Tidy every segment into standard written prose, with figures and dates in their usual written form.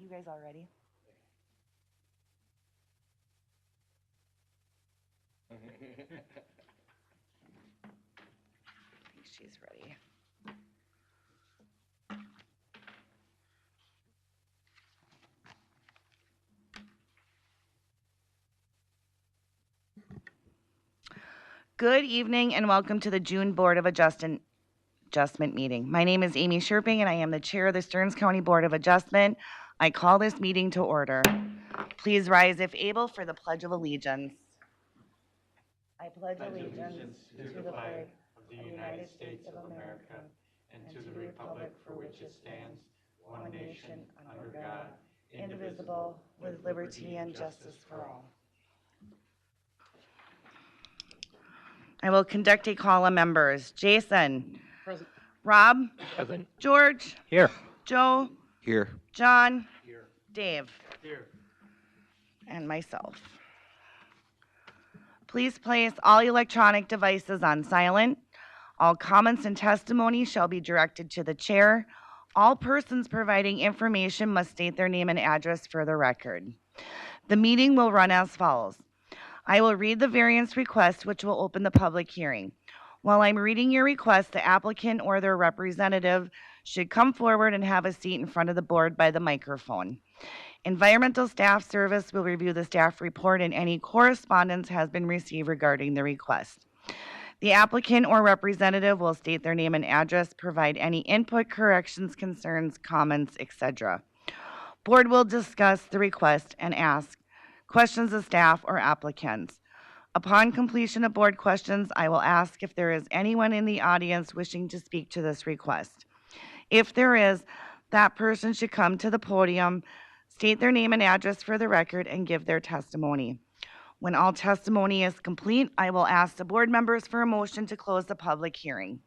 You guys all ready? I think she's ready. Good evening and welcome to the June Board of Adjustment meeting. My name is Amy Sherping and I am the chair of the Stearns County Board of Adjustment. I call this meeting to order. Please rise if able for the Pledge of Allegiance. I pledge allegiance to the flag of the United States of America and to the republic for which it stands, one nation, under God, indivisible, with liberty and justice for all. I will conduct a call of members. Jason. Present. Rob. Present. George. Here. Joe. Here. John. Here. Dave. Here. And myself. Please place all electronic devices on silent. All comments and testimony shall be directed to the chair. All persons providing information must state their name and address for the record. The meeting will run as follows. I will read the variance request, which will open the public hearing. While I'm reading your request, the applicant or their representative should come forward and have a seat in front of the board by the microphone. Environmental Staff Service will review the staff report and any correspondence has been received regarding the request. The applicant or representative will state their name and address, provide any input, corrections, concerns, comments, etc. Board will discuss the request and ask questions of staff or applicants. Upon completion of board questions, I will ask if there is anyone in the audience wishing to speak to this request. If there is, that person should come to the podium, state their name and address for the record, and give their testimony. When all testimony is complete, I will ask the board members for a motion to close the public hearing.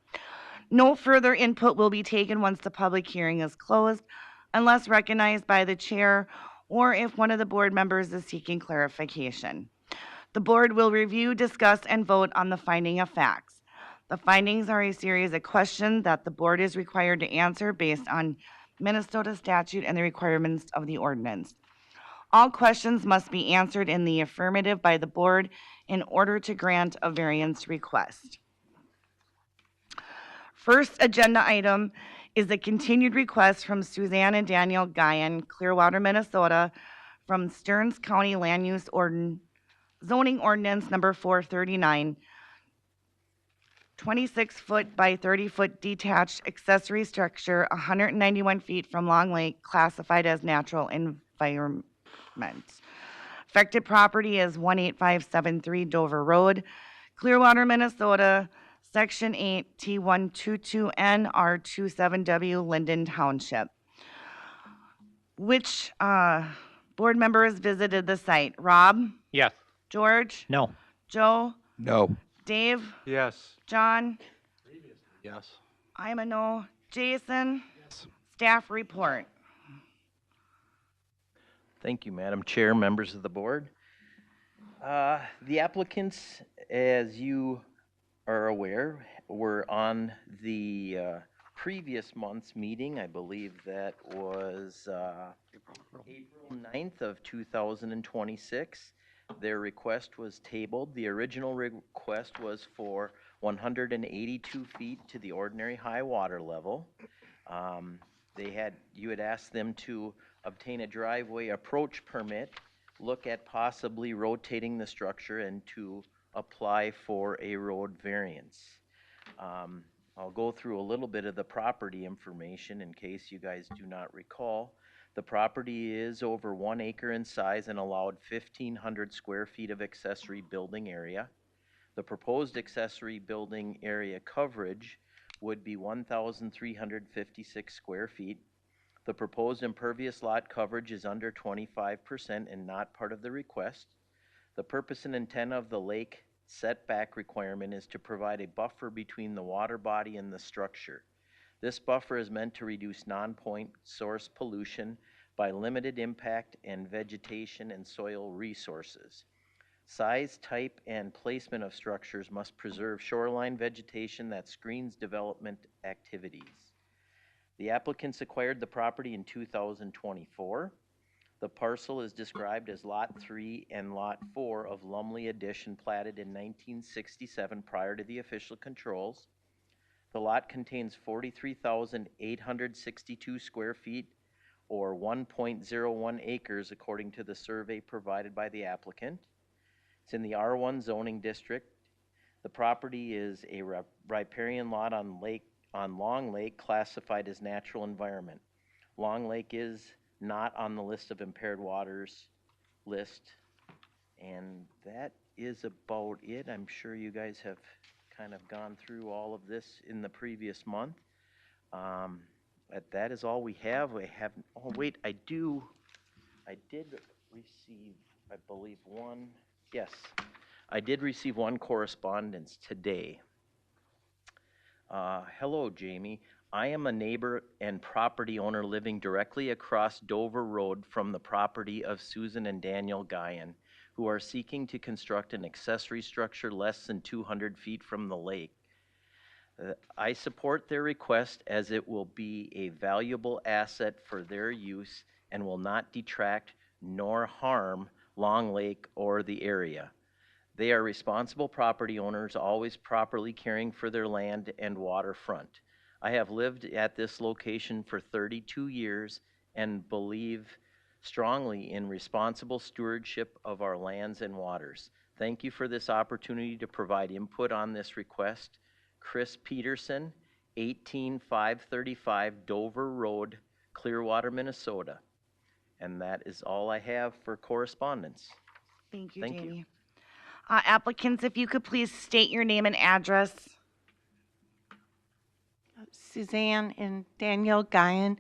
No further input will be taken once the public hearing is closed, unless recognized by the chair or if one of the board members is seeking clarification. The board will review, discuss, and vote on the finding of facts. The findings are a series of questions that the board is required to answer based on Minnesota statute and the requirements of the ordinance. All questions must be answered in the affirmative by the board in order to grant a variance request. First agenda item is the continued request from Suzanne and Daniel Guyan, Clearwater, Minnesota, from Stearns County Land Use Zoning Ordinance number 439, 26-foot by 30-foot detached accessory structure, 191 feet from Long Lake, classified as natural environment. Affected property is 18573 Dover Road, Clearwater, Minnesota, Section 8, T122N, R27W, Linden Township. Which board members visited the site? Rob? Yes. George? No. Joe? No. Dave? Yes. John? Yes. I'm a no. Jason? Yes. Staff report. Thank you, Madam Chair, members of the board. The applicants, as you are aware, were on the previous month's meeting. I believe that was April 9th of 2026. Their request was tabled. The original request was for 182 feet to the ordinary high water level. You had asked them to obtain a driveway approach permit, look at possibly rotating the structure, and to apply for a road variance. I'll go through a little bit of the property information in case you guys do not recall. The property is over 1 acre in size and allowed 1,500 square feet of accessory building area. The proposed accessory building area coverage would be 1,356 square feet. The proposed impervious lot coverage is under 25% and not part of the request. The purpose and intent of the lake setback requirement is to provide a buffer between the water body and the structure. This buffer is meant to reduce non-point source pollution by limited impact and vegetation and soil resources. Size, type, and placement of structures must preserve shoreline vegetation that screens development activities. The applicants acquired the property in 2024. The parcel is described as Lot 3 and Lot 4 of Lumley Addition platted in 1967 prior to the official controls. The lot contains 43,862 square feet or 1.01 acres according to the survey provided by the applicant. It's in the R1 zoning district. The property is a riparian lot on Long Lake classified as natural environment. Long Lake is not on the list of impaired waters list. And that is about it. I'm sure you guys have kind of gone through all of this in the previous month. That is all we have. Oh wait, I did receive, I believe I did receive one correspondence today. Hello, Jamie. I am a neighbor and property owner living directly across Dover Road from the property of Susan and Daniel Guyan, who are seeking to construct an accessory structure less than 200 feet from the lake. I support their request as it will be a valuable asset for their use and will not detract nor harm Long Lake or the area. They are responsible property owners, always properly caring for their land and waterfront. I have lived at this location for 32 years and believe strongly in responsible stewardship of our lands and waters. Thank you for this opportunity to provide input on this request. Chris Peterson, 18535 Dover Road, Clearwater, Minnesota. And that is all I have for correspondence. Thank you, Thank you. Jamie. Applicants, if you could please state your name and address. Suzanne and Daniel Guyan,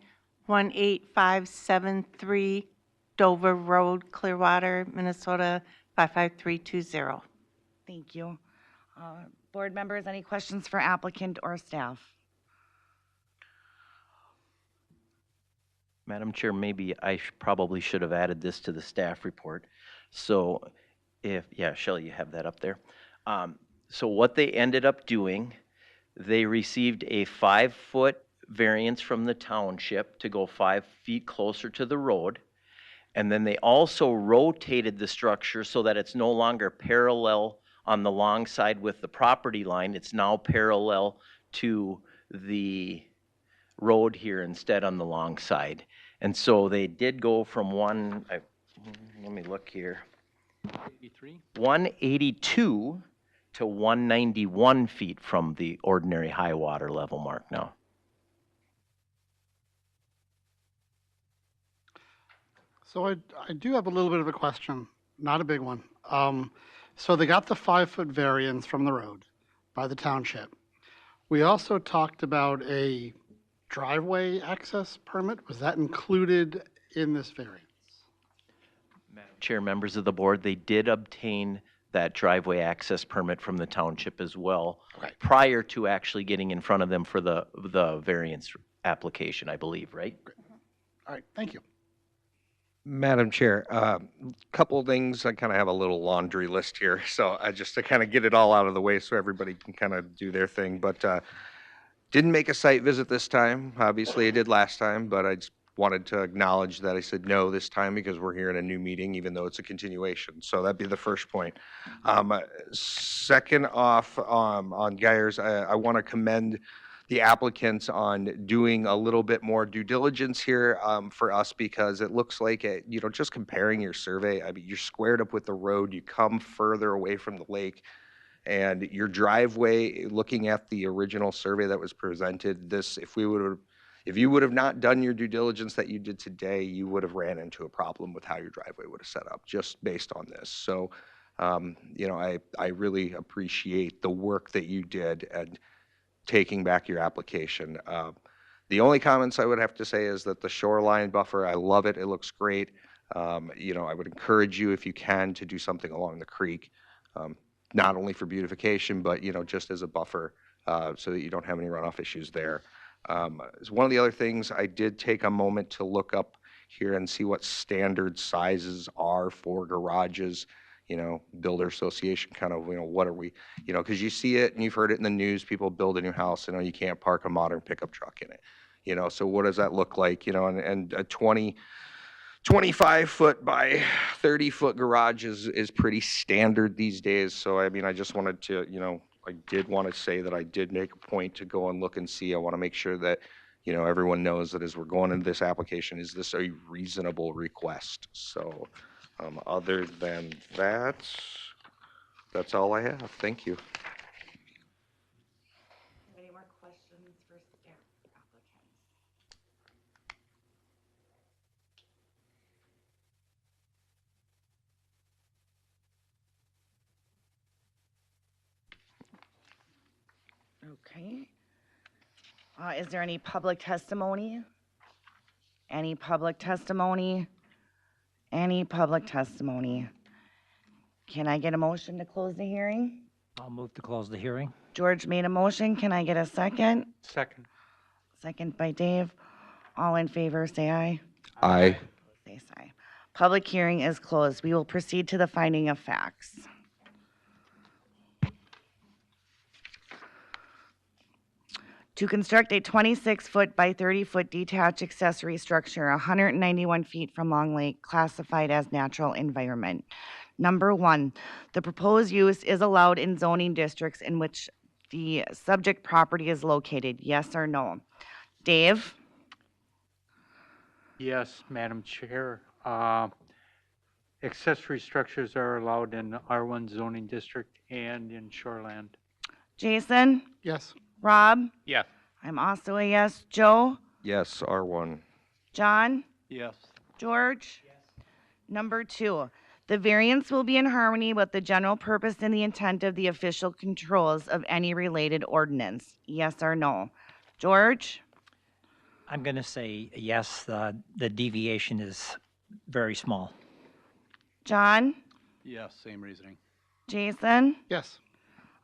18573 Dover Road, Clearwater, Minnesota, 55320. Thank you. Board members, any questions for applicant or staff? Madam Chair, maybe I probably should have added this to the staff report. So Shelley, you have that up there. So what they ended up doing, they received a 5-foot variance from the township to go 5 feet closer to the road. And then they also rotated the structure so that it's no longer parallel on the long side with the property line. It's now parallel to the road here instead on the long side. And so they did go from let me look here. 182 to 191 feet from the ordinary high water level mark now. So I do have a little bit of a question, not a big one. So they got the 5-foot variance from the road by the township. We also talked about a driveway access permit. Was that included in this variance? Madam Chair, members of the board, they did obtain that driveway access permit from the township as well, Okay. prior to actually getting in front of them for the variance application, I believe, right? All right, thank you. Madam Chair, couple of things. I kind of have a little laundry list here, so just to kind of get it all out of the way so everybody can kind of do their thing. But didn't make a site visit this time. Obviously, I did last time, but I just wanted to acknowledge that I said no this time because we're here in a new meeting, even though it's a continuation. So that'd be the first point. Second off, on Geyers, I want to commend the applicants on doing a little bit more due diligence here for us, because it looks like, just comparing your survey, I mean, you're squared up with the road, you come further away from the lake, and your driveway, looking at the original survey that was presented, if you would have not done your due diligence that you did today, you would have ran into a problem with how your driveway would have set up just based on this. So, I really appreciate the work that you did and taking back your application. The only comments I would have to say is that the shoreline buffer, I love it. It looks great. I would encourage you, if you can, to do something along the creek, not only for beautification, but, just as a buffer so that you don't have any runoff issues there. One of the other things, I did take a moment to look up here and see what standard sizes are for garages. Builder association kind of, what are we, because you see it and you've heard it in the news, people build a new house, you can't park a modern pickup truck in it. So what does that look like? And a 20 25-foot by 30-foot garage is pretty standard these days. So, I mean, I just wanted to, I did want to say that I did make a point to go and look and see. I want to make sure that, everyone knows that as we're going into this application, is this a reasonable request? So, other than that, that's all I have. Thank you. Any more questions for staff applicants? Okay. Is there any public testimony? Any public testimony? Any public testimony? Can I get a motion to close the hearing? I'll move to close the hearing. George made a motion. Can I get a second? Second. Second by Dave. All in favor, say aye. Aye. Say aye. Public hearing is closed. We will proceed to the finding of facts. To construct a 26-foot by 30-foot detached accessory structure 191 feet from Long Lake, classified as natural environment. Number one, the proposed use is allowed in zoning districts in which the subject property is located, yes or no? Dave? Yes, Madam Chair. Accessory structures are allowed in R1 zoning district and in shoreland. Jason? Yes. Rob? Yes. I'm also a yes. Joe? Yes, R1. John? Yes. George? Number two, the variance will be in harmony with the general purpose and the intent of the official controls of any related ordinance, yes or no? George? I'm going to say yes, the deviation is very small. John? Yes, same reasoning. Jason? Yes.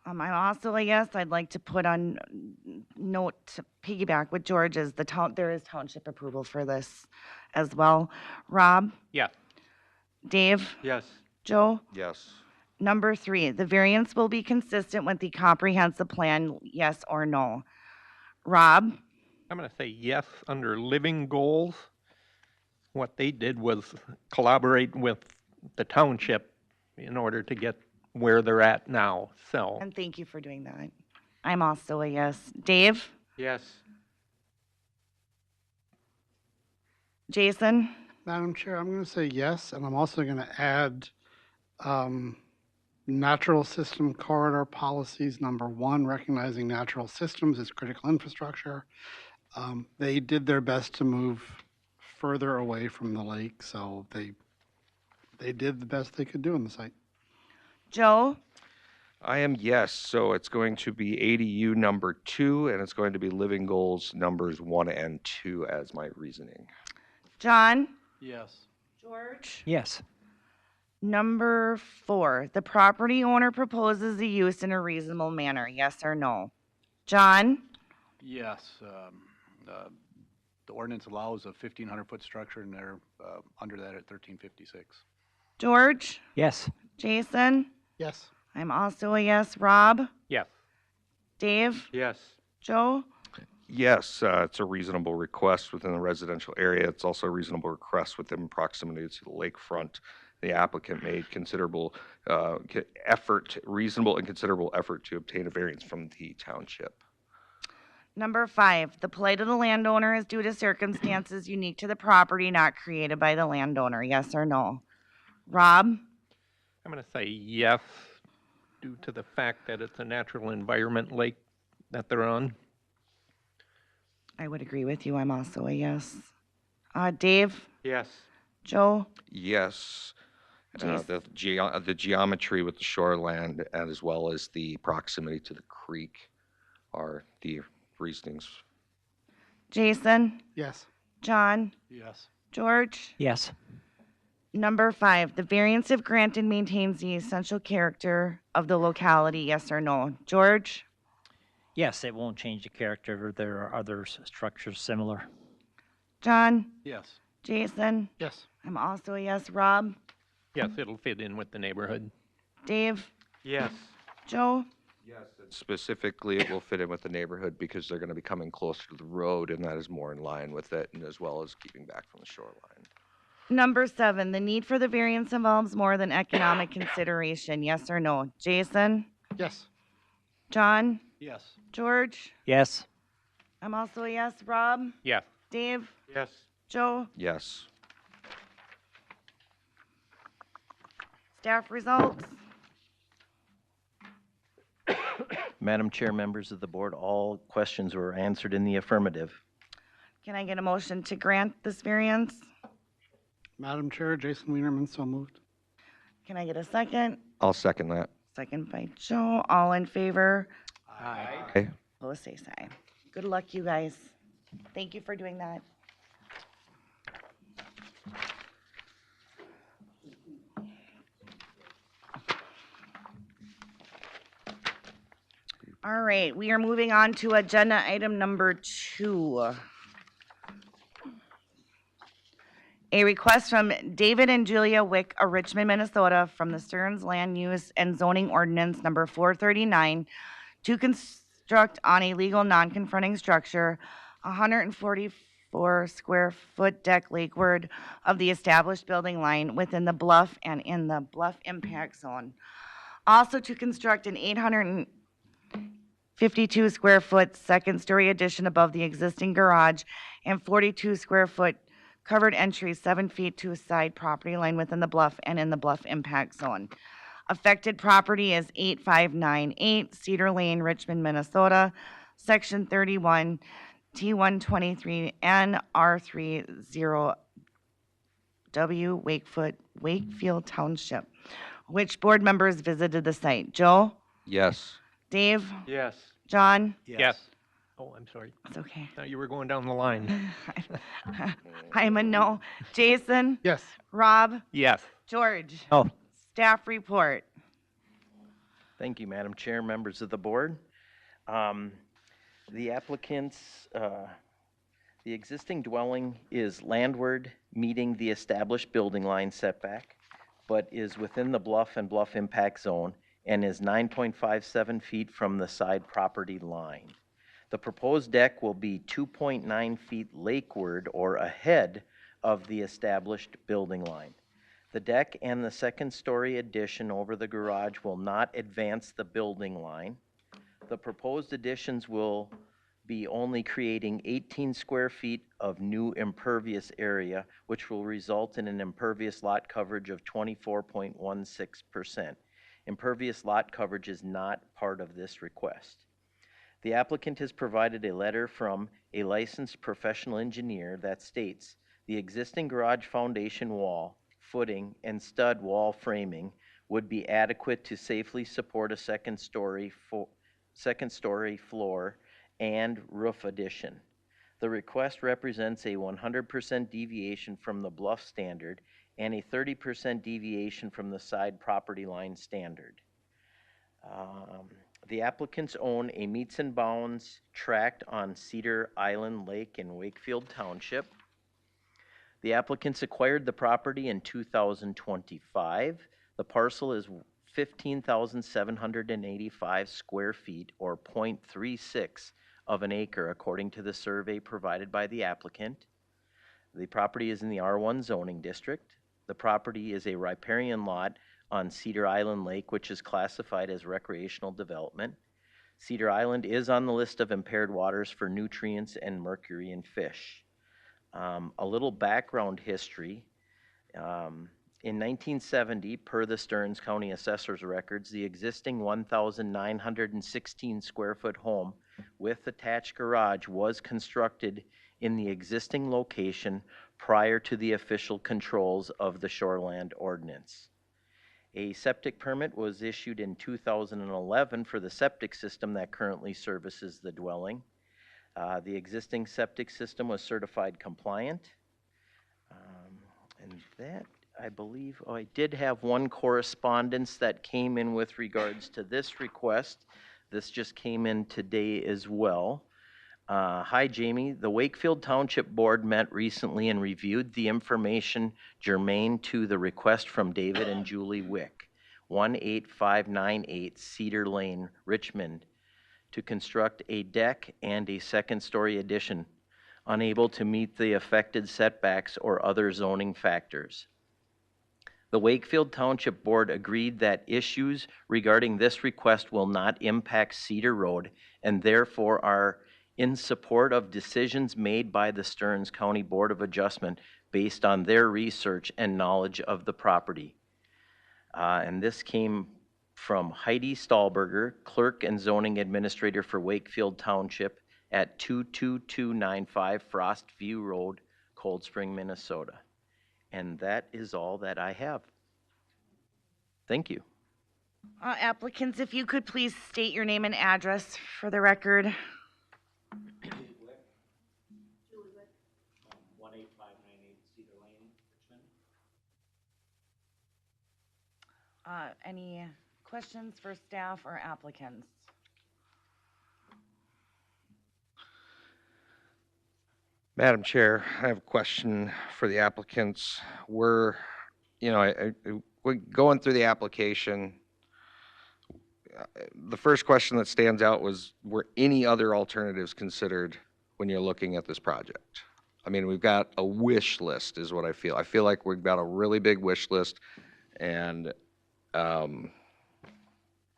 I'm also a yes. I'd like to put on note to piggyback with George's, there is township approval for this as well. Rob? Yeah. Dave? Yes. Joe? Yes. Number three, the variance will be consistent with the comprehensive plan, yes or no? Rob? I'm going to say yes under living goals. What they did was collaborate with the township in order to get where they're at now. So, And thank you for doing that. I'm also a yes. Dave? Yes. Jason? Madam Chair, I'm going to say yes, and I'm also going to add natural system corridor policies. Number one, recognizing natural systems as critical infrastructure. They did their best to move further away from the lake, so they did the best they could do on the site. Joe? I am yes. So it's going to be ADU number 2, and it's going to be living goals numbers 1 and 2 as my reasoning. John? Yes. George? Yes. Number 4, the property owner proposes the use in a reasonable manner, yes or no? John? Yes, the ordinance allows a 1,500-foot structure, and they're under that at 1356. George? Yes. Jason? Yes. I'm also a yes. Rob? yes. Dave? Yes. Joe? Yes, it's a reasonable request within the residential area. It's also a reasonable request within proximity to the lakefront. The applicant made considerable reasonable and considerable effort to obtain a variance from the township. Number 5, the plight of the landowner is due to circumstances unique to the property not created by the landowner, yes or no? Rob? I'm going to say yes due to the fact that it's a natural environment lake that they're on. I would agree with you. I'm also a yes. Dave? Yes. Joe? Yes. Jason? The geometry with the shoreland as well as the proximity to the creek are the reasonings. Jason? Yes. John? Yes. George? Yes. Number 5, the variance if granted maintains the essential character of the locality, yes or no? George? Yes, it won't change the character. There are other structures similar. John? Yes. Jason? Yes. I'm also a yes. Rob? Yes, it'll fit in with the neighborhood. Dave? Yes. Joe? Yes. Specifically, it will fit in with the neighborhood because they're going to be coming closer to the road, and that is more in line with it, and as well as keeping back from the shoreline. Number 7, the need for the variance involves more than economic consideration. Yes or no? Jason? Yes. John? Yes. George? Yes. I'm also a yes. Rob? Yes. Dave? Yes. Joe? Yes. Staff results? Madam Chair, members of the board, all questions were answered in the affirmative. Can I get a motion to grant this variance? Madam Chair, Jason Wienerman, so moved. Can I get a second? I'll second that. Second by Joe. All in favor? Okay. Opposed, say aye. Good luck, you guys. Thank you for doing that. All right, we are moving on to agenda item number 2. A request from David and Julia Wick of Richmond, Minnesota, from the Stearns Land Use and Zoning Ordinance number 439 to construct on a legal non-confronting structure, 144 square foot deck lakeward of the established building line within the bluff and in the bluff impact zone. Also to construct an 852 square foot second story addition above the existing garage and 42 square foot covered entry 7 feet to a side property line within the bluff and in the bluff impact zone. Affected property is 8598 Cedar Lane, Richmond, Minnesota, Section 31, T123, N R30W, Wakefield Township. Which board members visited the site? Joe? Yes. Dave? Yes. John? Yes. Oh, I'm sorry. It's okay. Thought you were going down the line. I'm a no. Jason? Yes. Rob? Yes. George? Oh, Staff report. Thank you, Madam Chair, members of the board. The applicants, the existing dwelling is landward, meeting the established building line setback, but is within the bluff and bluff impact zone and is 9.57 feet from the side property line. The proposed deck will be 2.9 feet lakeward or ahead of the established building line. The deck and the second story addition over the garage will not advance the building line. The proposed additions will be only creating 18 square feet of new impervious area, which will result in an impervious lot coverage of 24.16%. Impervious lot coverage is not part of this request. The applicant has provided a letter from a licensed professional engineer that states the existing garage foundation wall, footing, and stud wall framing would be adequate to safely support a second story floor and roof addition. The request represents a 100% deviation from the bluff standard and a 30% deviation from the side property line standard. The applicants own a meets and bounds tract on Cedar Island Lake in Wakefield Township. The applicants acquired the property in 2025. The parcel is 15,785 square feet, or 0.36 of an acre, according to the survey provided by the applicant. The property is in the R1 zoning district. The property is a riparian lot on Cedar Island Lake, which is classified as recreational development. Cedar Island is on the list of impaired waters for nutrients and mercury in fish. A little background history. In 1970, per the Stearns County Assessor's records, the existing 1,916 square foot home with attached garage was constructed in the existing location prior to the official controls of the Shoreland Ordinance. A septic permit was issued in 2011 for the septic system that currently services the dwelling. The existing septic system was certified compliant. And that, I believe, I did have one correspondence that came in with regards to this request. This just came in today as well. Hi, Jamie. The Wakefield Township Board met recently and reviewed the information germane to the request from David and Julie Wick, 18598 Cedar Lane, Richmond, to construct a deck and a second story addition unable to meet the affected setbacks or other zoning factors. The Wakefield Township Board agreed that issues regarding this request will not impact Cedar Road and therefore are in support of decisions made by the Stearns County Board of Adjustment based on their research and knowledge of the property. And this came from Heidi Stahlberger, Clerk and Zoning Administrator for Wakefield Township at 22295 Frost View Road, Cold Spring, Minnesota. And that is all that I have. Thank you. Applicants, if you could please state your name and address for the record. 18598 Cedar Lane, Richmond. Any questions for staff or applicants? Madam Chair, I have a question for the applicants. We're, we're going through the application. The first question that stands out was, were any other alternatives considered when you're looking at this project? I mean, we've got a wish list is what I feel. I feel like we've got a really big wish list, and I'm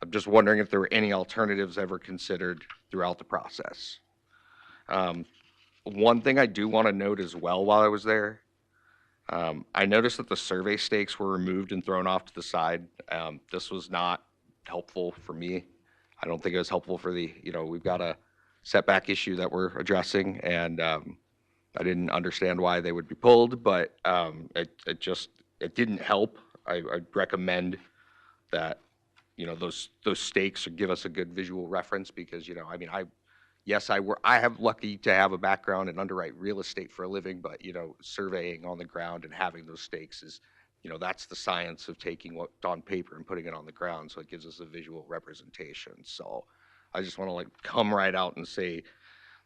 just wondering if there were any alternatives ever considered throughout the process. One thing I do want to note as well while I was there, I noticed that the survey stakes were removed and thrown off to the side. This was not helpful for me. I don't think it was helpful for the, we've got a setback issue that we're addressing, and I didn't understand why they would be pulled, but it didn't help. I'd recommend that, those stakes give us a good visual reference because, I have lucky to have a background and underwrite real estate for a living, but, surveying on the ground and having those stakes is, that's the science of taking what's on paper and putting it on the ground. So it gives us a visual representation. So I just want to come right out and say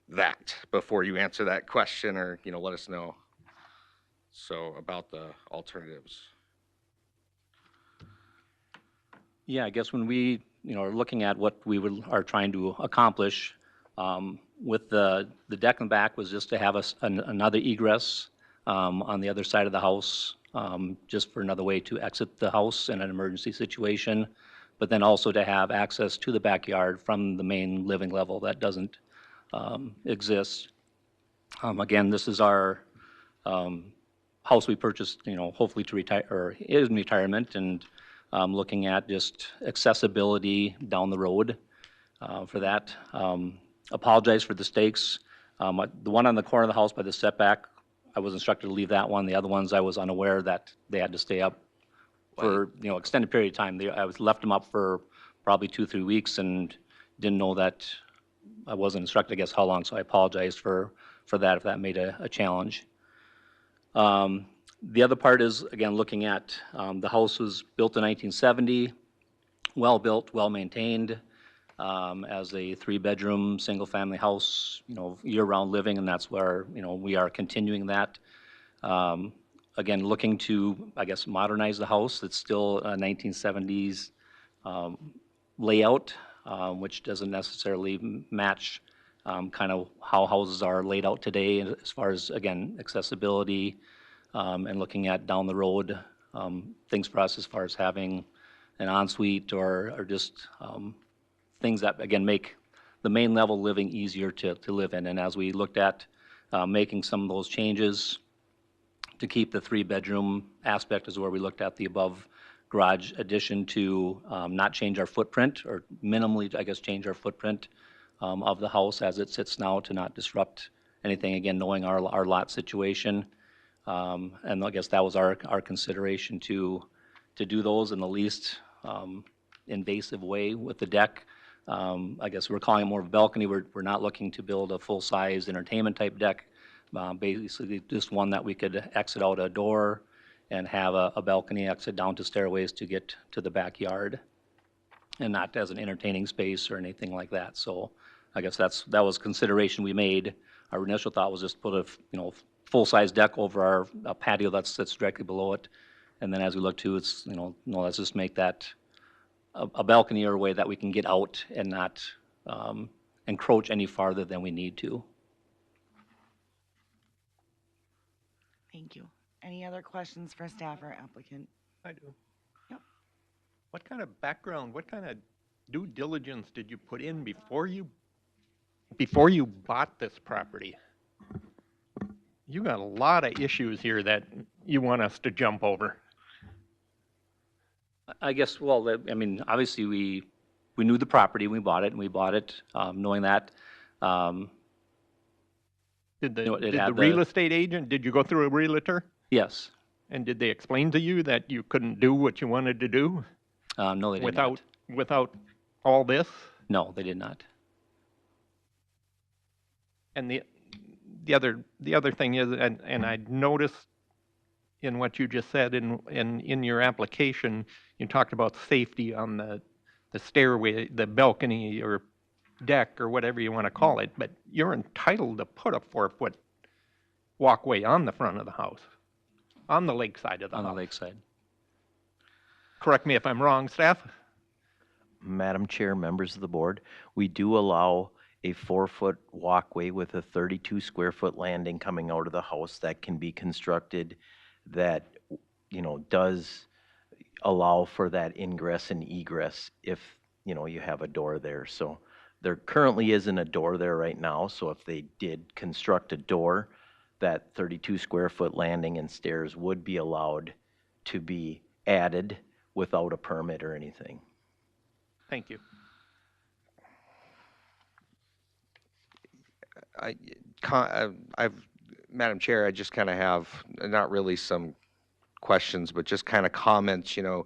that before you answer that question or, let us know. So about the alternatives. Yeah, I guess when we, are looking at what we are trying to accomplish with the deck and back was just to have another egress on the other side of the house, just for another way to exit the house in an emergency situation, but then also to have access to the backyard from the main living level that doesn't exist. Again, this is our house we purchased, hopefully to retire, or is in retirement, and looking at just accessibility down the road for that. Apologize for the stakes. The one on the corner of the house by the setback, I was instructed to leave that one. The other ones, I was unaware that they had to stay up for, extended period of time. I left them up for probably 2-3 weeks and didn't know that I wasn't instructed, I guess, how long, so I apologize for that if that made a challenge. The other part is, again, looking at the house was built in 1970, well-built, well-maintained, as a 3-bedroom, single-family house, year-round living, and that's where, we are continuing that. Again, looking to, I guess, modernize the house. It's still a 1970s layout, which doesn't necessarily match kind of how houses are laid out today as far as, again, accessibility, and looking at down the road, things for us as far as having an ensuite or just things that, again, make the main level living easier to live in. And as we looked at making some of those changes to keep the 3-bedroom aspect is where we looked at the above garage addition to not change our footprint, or minimally, I guess, change our footprint of the house as it sits now to not disrupt anything, again, knowing our lot situation. And I guess that was our consideration to do those in the least invasive way with the deck. I guess we're calling it more of a balcony. We're not looking to build a full-size entertainment type deck. Basically just one that we could exit out a door and have a balcony exit down to stairways to get to the backyard, and not as an entertaining space or anything like that. So I guess that was consideration we made. Our initial thought was just put a full-size deck over our patio that sits directly below it, and then as we look to it's no, let's just make that a balcony or a way that we can get out and not encroach any farther than we need to. Thank you. Any other questions for staff or applicant? I do. Yep. What kind of background, what kind of due diligence did you put in before you bought this property? You got a lot of issues here that you want us to jump over. I guess, well, I mean, obviously, we knew the property when we bought it, and we bought it knowing that. Did You know, it the had real estate agent, did you go through a realtor? Yes. And did they explain to you that you couldn't do what you wanted to do No, they did not. without all this? No, they did not. And the other thing is, and I noticed in what you just said in your application, you talked about safety on the stairway, the balcony or deck or whatever you want to call it, but you're entitled to put a 4-foot walkway on the front of the house, on the lake side of the On house. the lakeside. Correct me if I'm wrong, staff? Madam Chair, members of the board, we do allow a 4-foot walkway with a 32 square foot landing coming out of the house that can be constructed that, you know, does allow for that ingress and egress if, you know, you have a door there. So there currently isn't a door there right now, so if they did construct a door, that 32 square foot landing and stairs would be allowed to be added without a permit or anything. Thank you. Madam Chair, I just kind of have, not really some questions, but just kind of comments. You know,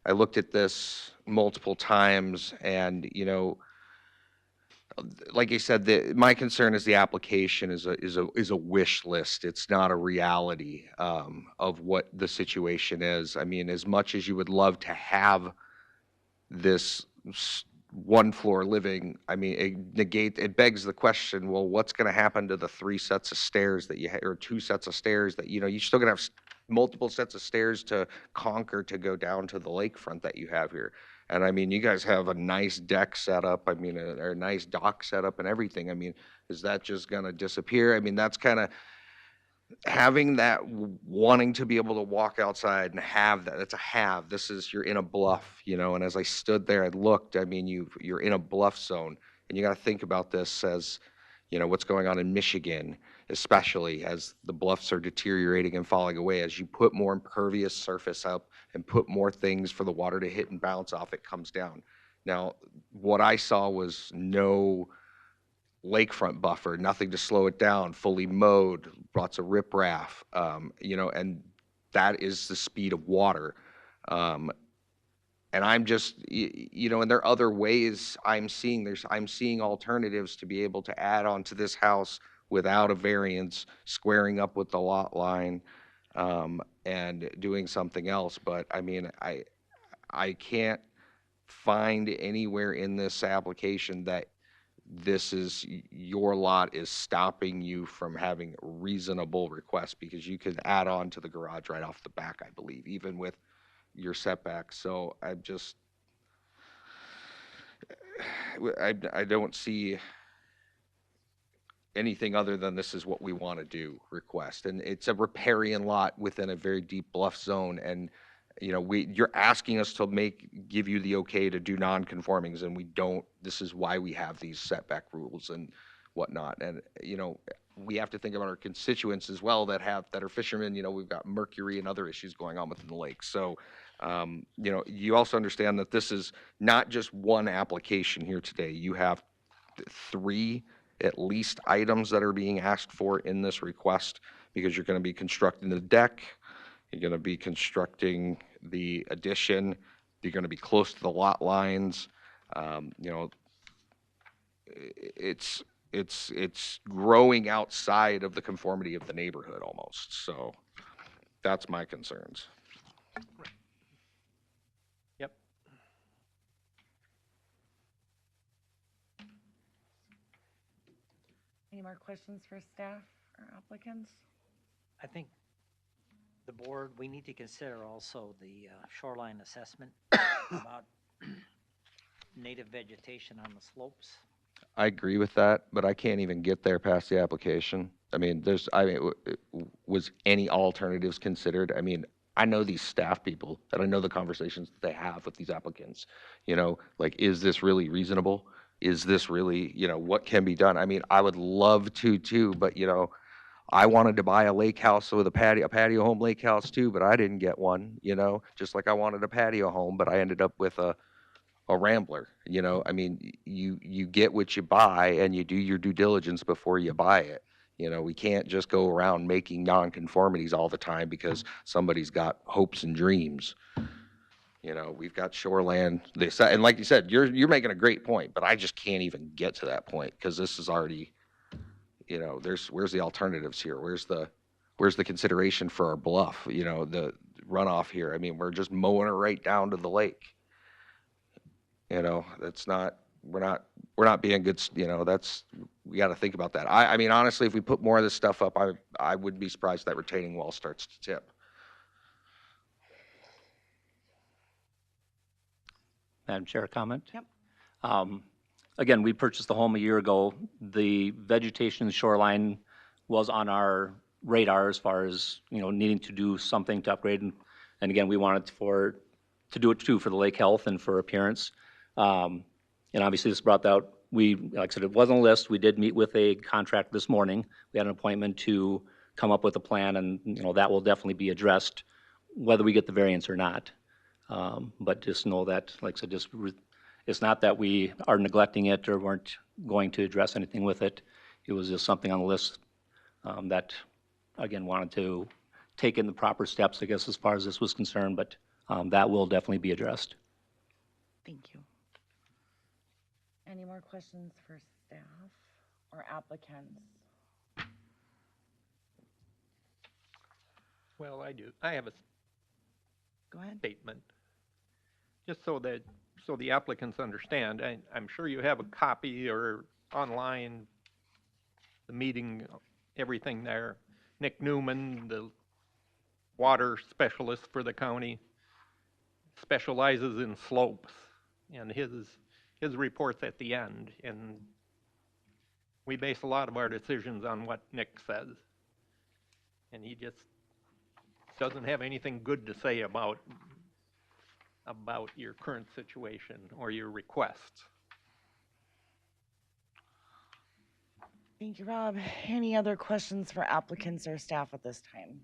I looked at this multiple times and, you know, like I said, my concern is the application is a wish list. It's not a reality of what the situation is. I mean, as much as you would love to have this one floor living, I mean, it begs the question, well, what's going to happen to the 3 sets of stairs that you have, or 2 sets of stairs that, you know, you're still going to have multiple sets of stairs to conquer to go down to the lakefront that you have here. And I mean, you guys have a nice deck set up, I mean, or a nice dock set up and everything. I mean, is that just going to disappear? I mean, that's kind of having that, wanting to be able to walk outside and have that. That's a have. This is, you're in a bluff, you know, and as I stood there, I looked, I mean, you're in a bluff zone, and you got to think about this as, you know, what's going on in Michigan, especially as the bluffs are deteriorating and falling away. As you put more impervious surface up and put more things for the water to hit and bounce off, it comes down. Now, what I saw was no lakefront buffer, nothing to slow it down, fully mowed, lots of riprap, you know, and that is the speed of water. And I'm just, you know, and there are other ways I'm seeing alternatives to be able to add on to this house without a variance, squaring up with the lot line, and doing something else. But I mean, I can't find anywhere in this application that this is, your lot is stopping you from having reasonable requests, because you could add on to the garage right off the back, I believe, even with your setbacks. So I don't see anything other than this is what we want to do request. And it's a riparian lot within a very deep bluff zone. And, you know, you're asking us to give you the okay to do non-conformings, and we don't. This is why we have these setback rules and whatnot. And, you know, we have to think about our constituents as well that are fishermen. You know, we've got mercury and other issues going on within the lake. So, you know, you also understand that this is not just one application here today. You have 3 at least items that are being asked for in this request, because you're going to be constructing the deck, you're going to be constructing the addition, you're going to be close to the lot lines. You know, it's growing outside of the conformity of the neighborhood almost. So that's my concerns. Yep. Any more questions for staff or applicants? I think the board, we need to consider also the shoreline assessment about native vegetation on the slopes. I agree with that, but I can't even get there past the application. I mean, was any alternatives considered? I mean, I know these staff people, and I know the conversations that they have with these applicants. You know, like, is this really reasonable? Is this really, you know, what can be done? I mean, I would love to too, but you know, I wanted to buy a lake house with a patio home lake house too, but I didn't get one, you know, just like I wanted a patio home, but I ended up with a Rambler, you know. I mean, you get what you buy and you do your due diligence before you buy it. You know, we can't just go around making nonconformities all the time because somebody's got hopes and dreams. You know, we've got shoreland, and like you said, you're making a great point, but I just can't even get to that point because this is already, you know, where's the alternatives here? Where's the consideration for our bluff? You know, the runoff here. I mean, we're just mowing it right down to the lake. You know, that's not, we're not being good, you know, we got to think about that. I mean, honestly, if we put more of this stuff up, I wouldn't be surprised that retaining wall starts to tip. Madam Chair, a comment? Yep. Again, we purchased the home a year ago. The vegetation in the shoreline was on our radar as far as, you know, needing to do something to upgrade. And again, we wanted to do it too for the lake health and for appearance. And obviously this brought out, like I said, it wasn't a list. We did meet with a contractor this morning. We had an appointment to come up with a plan, and, you know, that will definitely be addressed whether we get the variance or not. But just know that, like I said, it's not that we are neglecting it or weren't going to address anything with it. It was just something on the list that, again, wanted to take in the proper steps, I guess, as far as this was concerned, but that will definitely be addressed. Thank you. Any more questions for staff or applicants? Well, I do. I have a Go ahead. statement. Just so the applicants understand, I'm sure you have a copy or online, the meeting, everything there. Nick Newman, the water specialist for the county, specializes in slopes, and his report's at the end, and we base a lot of our decisions on what Nick says. And he just doesn't have anything good to say about your current situation or your requests. Thank you, Rob. Any other questions for applicants or staff at this time?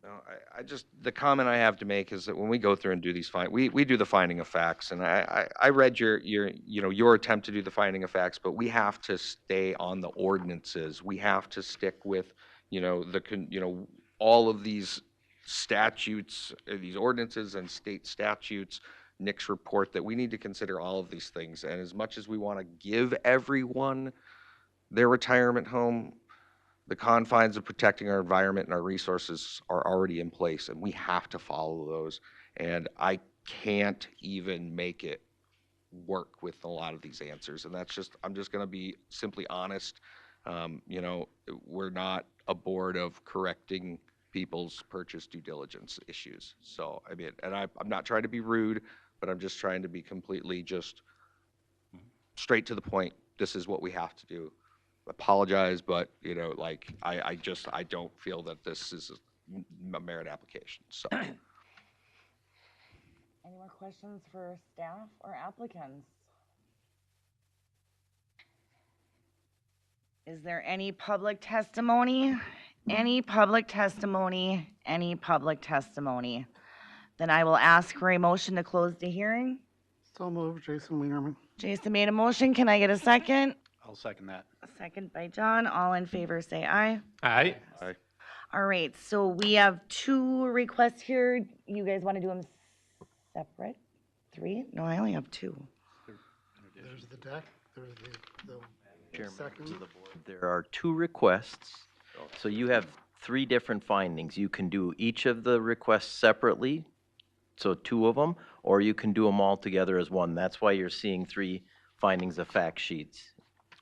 No, I just, the comment I have to make is that when we go through and do these we do the finding of facts, and I read your you know, your attempt to do the finding of facts, but we have to stay on the ordinances. We have to stick with, you know, all of these statutes, these ordinances and state statutes, Nick's report, that we need to consider all of these things. And as much as we want to give everyone their retirement home, the confines of protecting our environment and our resources are already in place, and we have to follow those. And I can't even make it work with a lot of these answers. And that's just, I'm just going to be simply honest. You know, we're not a board of correcting people's purchase due diligence issues. So, I mean, and I'm not trying to be rude, but I'm just trying to be completely just straight to the point. This is what we have to do. Apologize, but, you know, like, I don't feel that this is a merit application, so. Any more questions for staff or applicants? Is there any public testimony? Any public testimony? Any public testimony? Then I will ask for a motion to close the hearing. So moved, Jason Wienerman. Jason made a motion. Can I get a second? I'll second that. A second by John. All in favor, say aye. Aye. Aye. All right, so we have 2 requests here. You guys want to do them separate? 3? No, I only have 2. There's the deck, there's the Chairman second. to the board, there are 2 requests. So you have 3 different findings. You can do each of the requests separately, so 2 of them, or you can do them all together as one. That's why you're seeing 3 findings of fact sheets,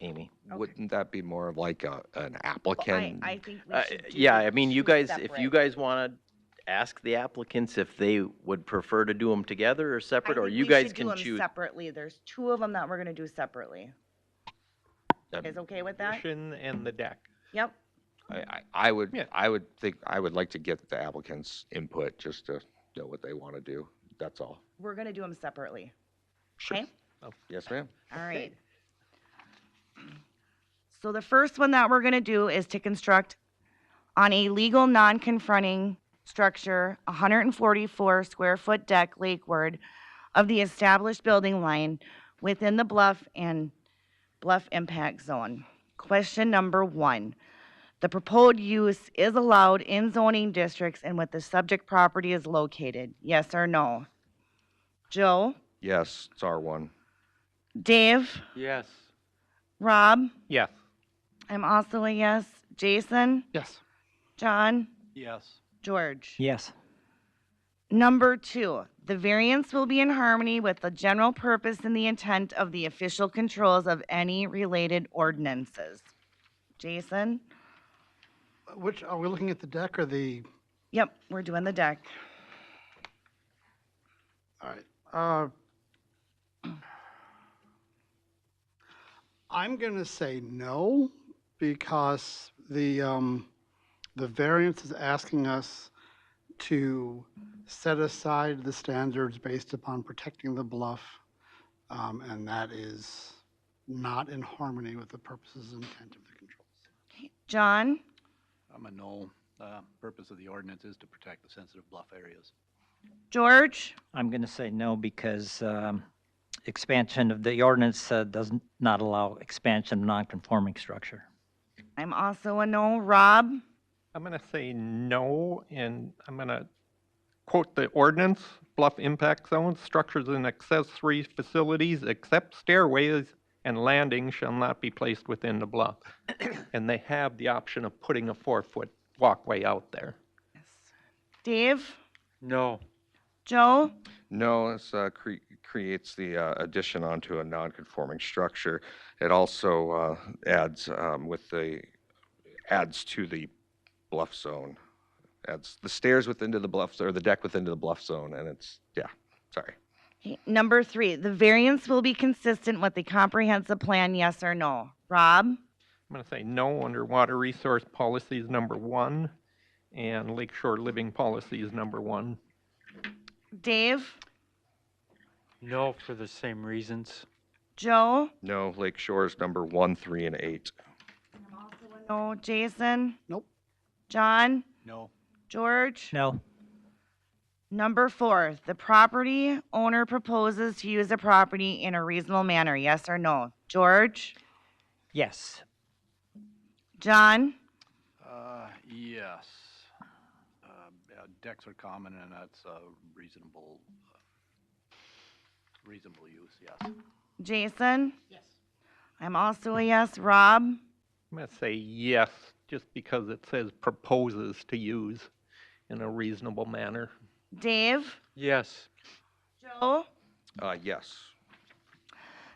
Amy. Wouldn't that be more of like an applicant? I think we should do Yeah, I mean, you 2 guys, if you separate. guys want to ask the applicants if they would prefer to do them together or separate, I or think you we guys should do can 'em choose. separately. There's 2 of them that we're going to do separately. You guys okay with that? Addition and the deck. Yep. I would, Yeah. I would think, I would like to get the applicant's input just to know what they want to do. That's all. We're gonna do them separately. Sure. Okay? Yes, ma'am. All right. So the first one that we're gonna do is to construct on a legal non-confronting structure, 144 square foot deck lakeward of the established building line within the bluff and bluff impact zone. Question number 1. The proposed use is allowed in zoning districts and with the subject property is located. Yes or no? Joe? Yes, it's R1. Dave? Yes. Rob? Yes. I'm also a yes. Jason? Yes. John? Yes. George? Yes. Number 2, the variance will be in harmony with the general purpose and the intent of the official controls of any related ordinances. Jason? Which, are we looking at the deck or the, Yep, we're doing the deck. all right. I'm going to say no because the variance is asking us to set aside the standards based upon protecting the bluff, and that is not in harmony with the purposes and intent of the controls. John? I'm a no. Purpose of the ordinance is to protect the sensitive bluff areas. George? I'm going to say no because expansion of the ordinance does not allow expansion of non-conforming structure. I'm also a no. Rob? I'm going to say no, and I'm going to quote the ordinance, bluff impact zones, structures and accessory facilities except stairways and landings shall not be placed within the bluff. And they have the option of putting a 4-foot walkway out there. Dave? No. Joe? No, this creates the addition onto a non-conforming structure. It also adds adds to the bluff zone. Adds the stairs within the bluff, or the deck within the bluff zone, and it's, yeah, sorry. Okay, number 3, the variance will be consistent with the comprehensive plan, yes or no? Rob? I'm going to say no under water resource policies number 1 and lakeshore living policies number 1. Dave? No for the same reasons. Joe? No, Lake Shores number 1, 3, and 8. No. Jason? Nope. John? No. George? No. Number 4, the property owner proposes to use the property in a reasonable manner, yes or no? George? Yes. John? Yes. Yeah, decks are common and that's a reasonable use, yes. Jason? Yes. I'm also a yes. Rob? I'm going to say yes, just because it says proposes to use in a reasonable manner. Dave? Yes. Joe? Yes.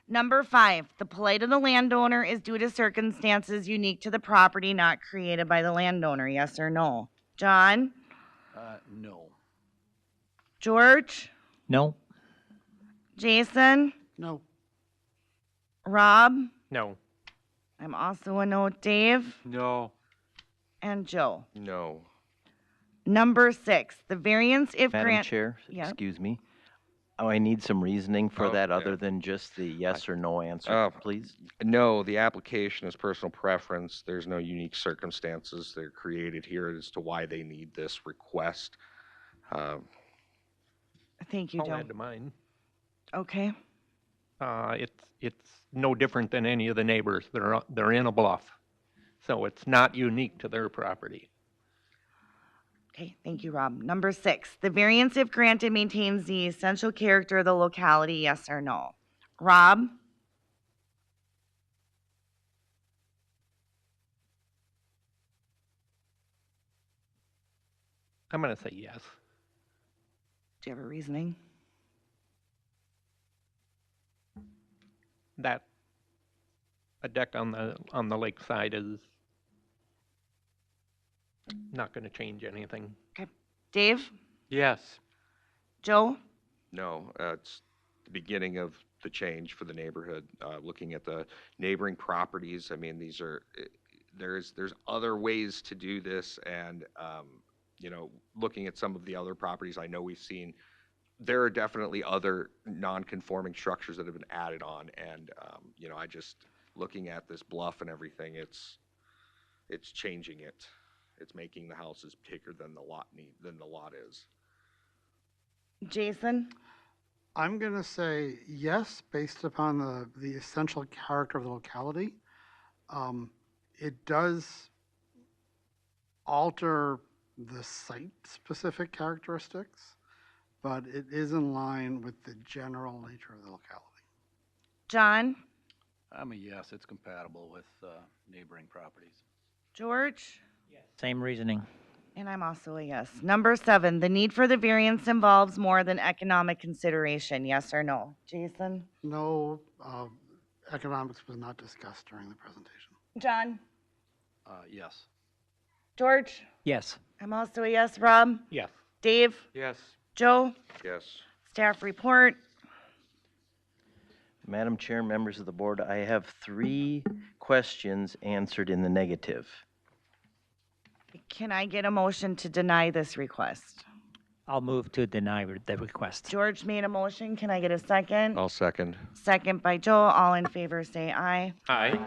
Number 5, the plight of the landowner is due to circumstances unique to the property not created by the landowner, yes or no? John? No. George? No. Jason? No. Rob? No. I'm also a no. Dave? No. And Joe? No. Number 6, the variance if Madam grant. Chair, Yeah. excuse me. Oh, I need some reasoning for Oh, that yeah. other than just the yes or no answer, Oh. please. No, the application is personal preference. There's no unique circumstances that are created here as to why they need this request. Thank you, I'll Joe. add to mine. Okay. It's no different than any of the neighbors. They're in a bluff. So it's not unique to their property. Okay, thank you, Rob. Number 6, the variance if granted maintains the essential character of the locality, yes or no? Rob? I'm going to say yes. Do you have a reasoning? That a deck on the lakeside is not going to change anything. Okay. Dave? Yes. Joe? No, it's the beginning of the change for the neighborhood. Looking at the neighboring properties, I mean, these are, there's other ways to do this, and, you know, looking at some of the other properties I know we've seen, there are definitely other non-conforming structures that have been added on, and, you know, looking at this bluff and everything, it's changing it. It's making the houses bigger than the lot is. Jason? I'm going to say yes, based upon the essential character of the locality. It does alter the site-specific characteristics, but it is in line with the general nature of the locality. John? I'm a yes, it's compatible with neighboring properties. George? Same reasoning. And I'm also a yes. Number 7, the need for the variance involves more than economic consideration, yes or no? Jason? No, economics was not discussed during the presentation. John? Yes. George? Yes. I'm also a yes. Rob? Yes. Dave? Yes. Joe? Yes. Staff report. Madam Chair, members of the board, I have 3 questions answered in the negative. Can I get a motion to deny this request? I'll move to deny the request. George made a motion. Can I get a second? I'll second. Second by Joe. All in favor say aye. Aye.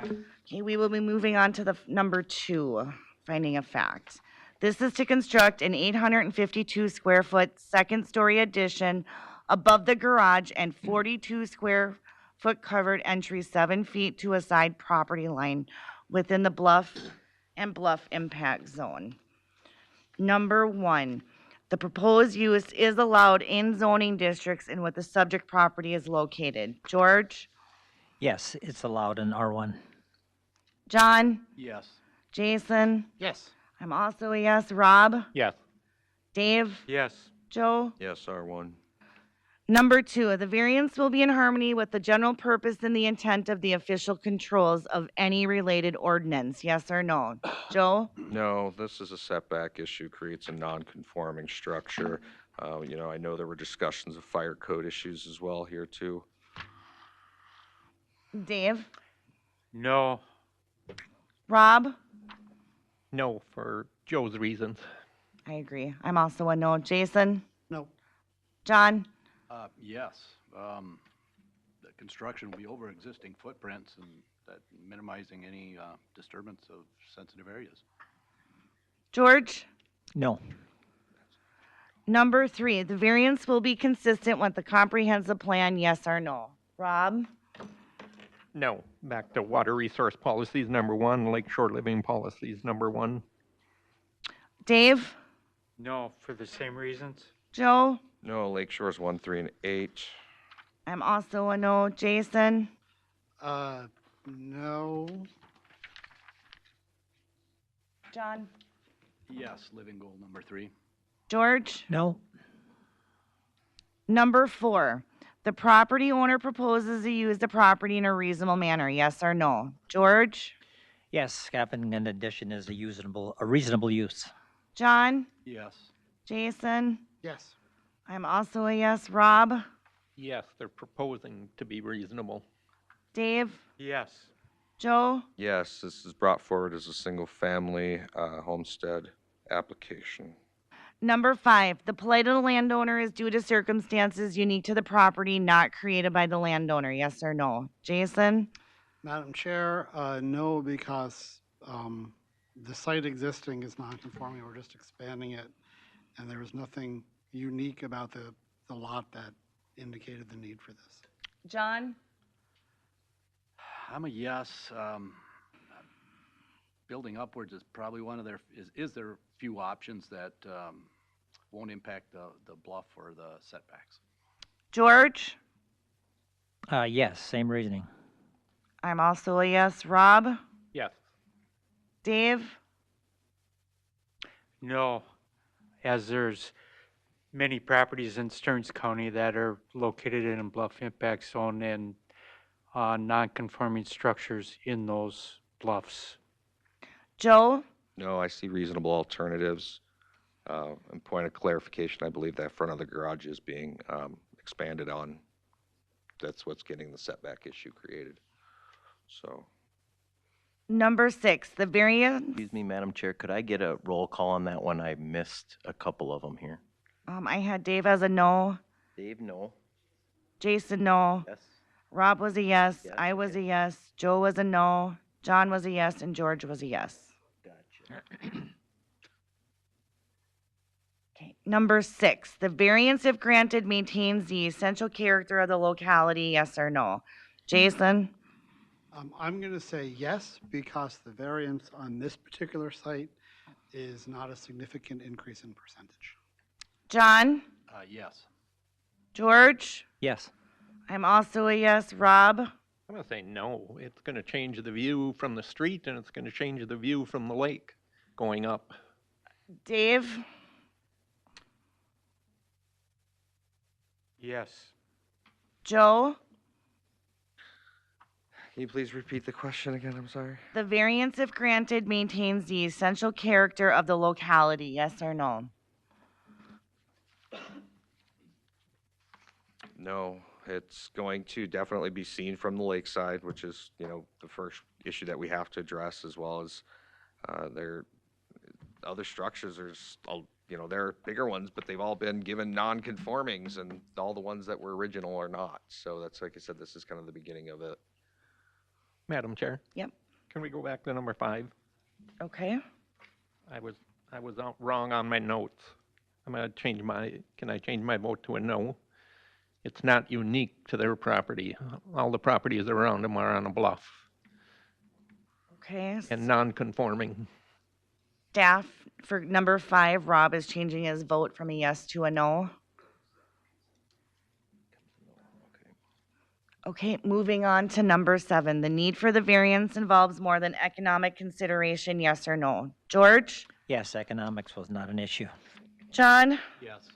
Okay, we will be moving on to the number 2, finding of fact. This is to construct an 852 square foot second story addition above the garage and 42 square foot covered entry 7 feet to a side property line within the bluff and bluff impact zone. Number 1, the proposed use is allowed in zoning districts in what the subject property is located. George? Yes, it's allowed in R1. John? Yes. Jason? Yes. I'm also a yes. Rob? Yes. Dave? Yes. Joe? Yes, R1. Number 2, the variance will be in harmony with the general purpose and the intent of the official controls of any related ordinance, yes or no? Joe? No, this is a setback issue, creates a non-conforming structure. You know, I know there were discussions of fire code issues as well here too. Dave? No. Rob? No, for Joe's reasons. I agree. I'm also a no. Jason? No. John? Yes. The construction will be over existing footprints and that minimizing any disturbance of sensitive areas. George? No. Number 3, the variance will be consistent with the comprehensive plan, yes or no? Rob? No. Back to water resource policies, number 1, lakeshore living policies, number 1. Dave? No, for the same reasons. Joe? No, Lake Shores 1, 3, and 8. I'm also a no. Jason? No. John? Yes, living goal number 3. George? No. Number 4, the property owner proposes to use the property in a reasonable manner, yes or no? George? Yes, scaffolding in addition is a reasonable use. John? Yes. Jason? Yes. I'm also a yes. Rob? Yes, they're proposing to be reasonable. Dave? Yes. Joe? Yes, this is brought forward as a single-family homestead application. Number 5, the plight of the landowner is due to circumstances unique to the property not created by the landowner, yes or no? Jason? Madam Chair, no, because the site existing is non-conforming. We're just expanding it, and there was nothing unique about the lot that indicated the need for this. John? I'm a yes. Building upwards is probably one of their, is there few options that won't impact the bluff or the setbacks. George? Yes, same reasoning. I'm also a yes. Rob? Yes. Dave? No, as there's many properties in Stearns County that are located in a bluff impact zone and non-conforming structures in those bluffs. Joe? No, I see reasonable alternatives. And point of clarification, I believe that front of the garage is being expanded on. That's what's getting the setback issue created. So, Number 6, the variance, Excuse me, Madam Chair, could I get a roll call on that one? I missed a couple of them here. I had Dave as a no, Dave, no. Jason, no, Yes. Rob was a yes, Yes, I was a yes, Joe was a no, John was a yes, and George was a yes. Gotcha. Okay. Number 6, the variance, if granted, maintains the essential character of the locality, yes or no? Jason? I'm going to say yes, because the variance on this particular site is not a significant increase in percentage. John? Yes. George? Yes. I'm also a yes. Rob? I'm going to say no. It's going to change the view from the street, and it's going to change the view from the lake going up. Dave? Yes. Joe? Can you please repeat the question again? I'm sorry. The variance, if granted, maintains the essential character of the locality, yes or no? No, it's going to definitely be seen from the lakeside, which is, the first issue that we have to address, as well as their other structures. There are bigger ones, but they've all been given non-conformings, and all the ones that were original are not. So that's, like I said, this is kind of the beginning of it. Madam Chair? Yep. Can we go back to number 5? Okay. I was out wrong on my notes. Can I change my vote to a no? It's not unique to their property. All the properties around them are on a bluff Okay. and non-conforming. Staff, for number 5, Rob is changing his vote from a yes to a no. Okay, moving on to number 7. The need for the variance involves more than economic consideration, yes or no? George? Yes, economics was not an issue. John? Yes.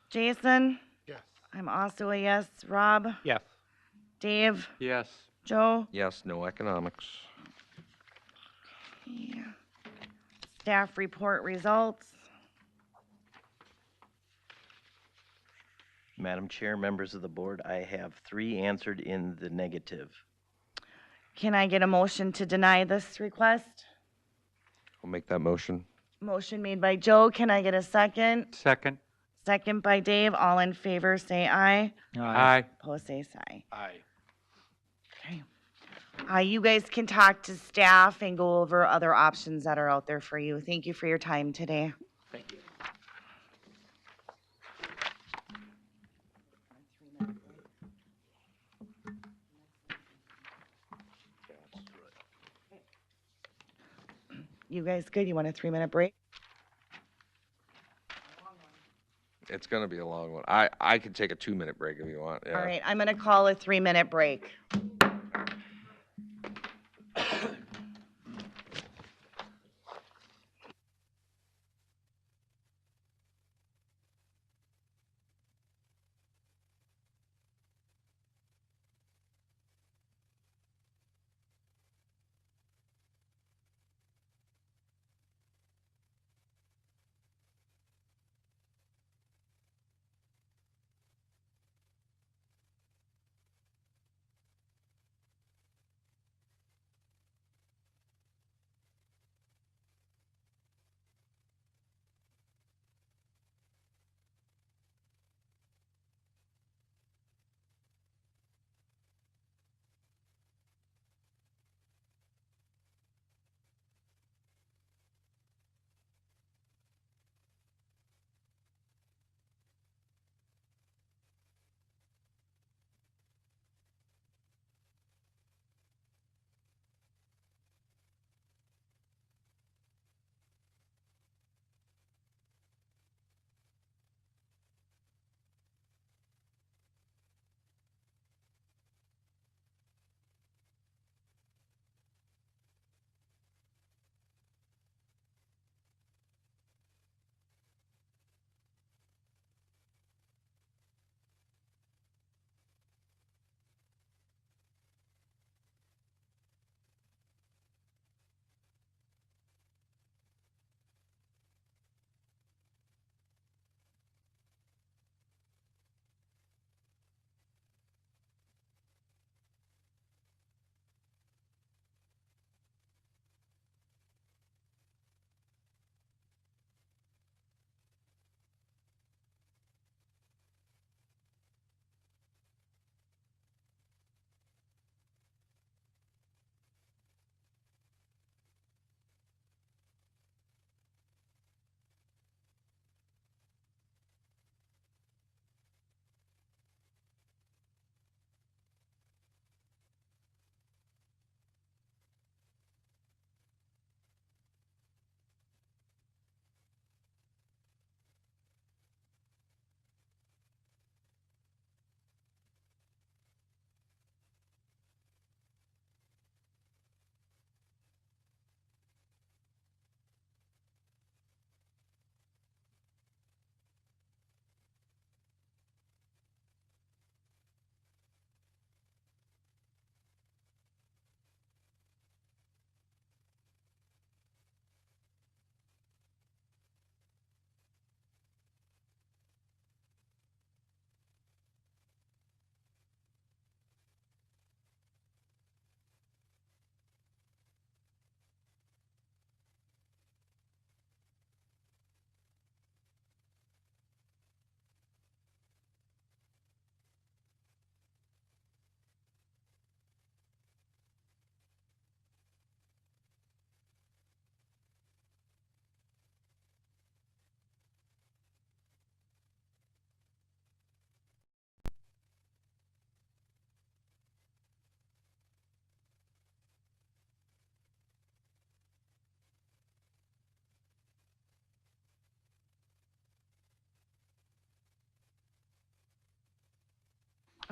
Jason? Yes. I'm also a yes. Rob? Yes. Dave? Yes. Joe? Yes, no economics. Yeah. Staff report results. Madam Chair, members of the board, I have 3 answered in the negative. Can I get a motion to deny this request? I'll make that motion. Motion made by Joe. Can I get a second? Second. Second by Dave. All in favor, say aye. Aye. Opposed, say aye. Aye. Okay. You guys can talk to staff and go over other options that are out there for you. Thank you for your time today. Thank you. You guys good? You want a 3-minute break? It's going to be a long one. I could take a 2-minute break if you want. Yeah. All right, I'm going to call a 3-minute break.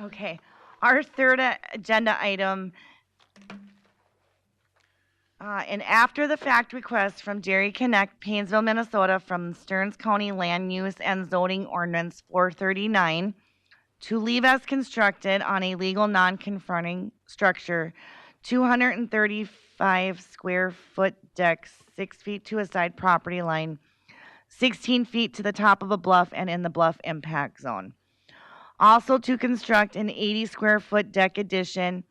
Okay, our third agenda item, an after-the-fact request from Dairy Connect, Painesville, Minnesota, from Stearns County Land Use and Zoning Ordinance 439 to leave as constructed on a legal non-conforming structure, 235 square foot deck, 6 feet to a side property line, 16 feet to the top of a bluff and in the bluff impact zone. Also to construct an 80 square foot deck addition,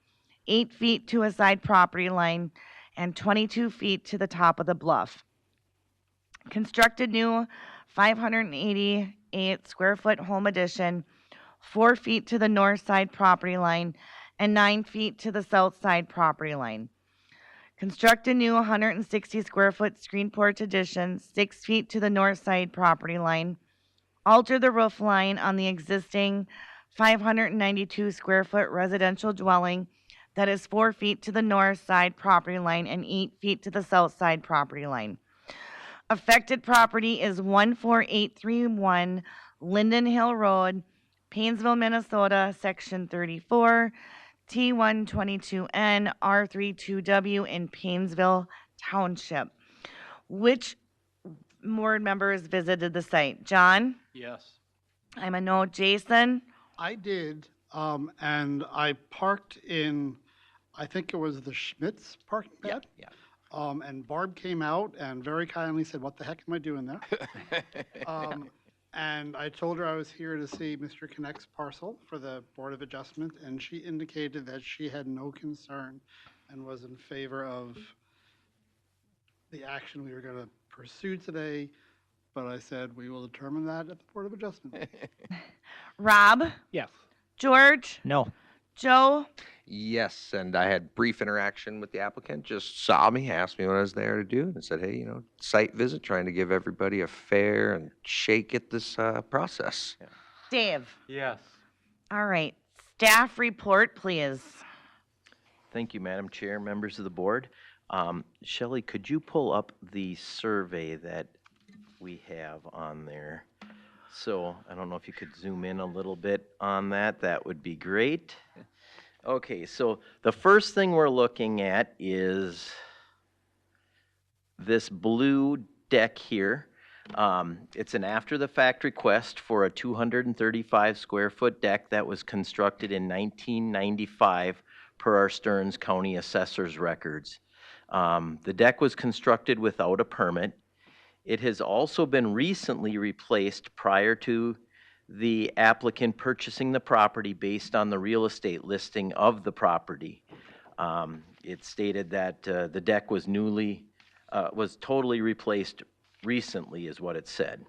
8 feet to a side property line, and 22 feet to the top of the bluff. Constructed new 588 square foot home addition, 4 feet to the north side property line, and 9 feet to the south side property line. Construct a new 160 square foot screen porch addition, 6 feet to the north side property line. Alter the roof line on the existing 592 square foot residential dwelling that is 4 feet to the north side property line and 8 feet to the south side property line. Affected property is 14831 Linden Hill Road, Painesville, Minnesota, Section 34, T122N, R32W in Painesville Township. Which board members visited the site? John? Yes. I'm a no. Jason? I did, and I parked in, I think it was the Schmitz parking pad. Yeah. And Barb came out and very kindly said, "What the heck am I doing there?" And I told her I was here to see Mr. Connect's parcel for the Board of Adjustment, and she indicated that she had no concern and was in favor of the action we were going to pursue today. But I said, we will determine that at the Board of Adjustment. Rob? Yes. George? No. Joe? Yes, and I had brief interaction with the applicant, just saw me, asked me what I was there to do, and said, hey, you know, site visit, trying to give everybody a fair and shake at this process. Dave? Yes. All right. Staff report, please. Thank you, Madam Chair, members of the board. Shelley, could you pull up the survey that we have on there? So I don't know if you could zoom in a little bit on that. That would be great. Okay, so the first thing we're looking at is this blue deck here. It's an after-the-fact request for a 235 square foot deck that was constructed in 1995 per our Stearns County Assessor's records. The deck was constructed without a permit. It has also been recently replaced prior to the applicant purchasing the property based on the real estate listing of the property. It stated that the deck was totally replaced recently is what it said.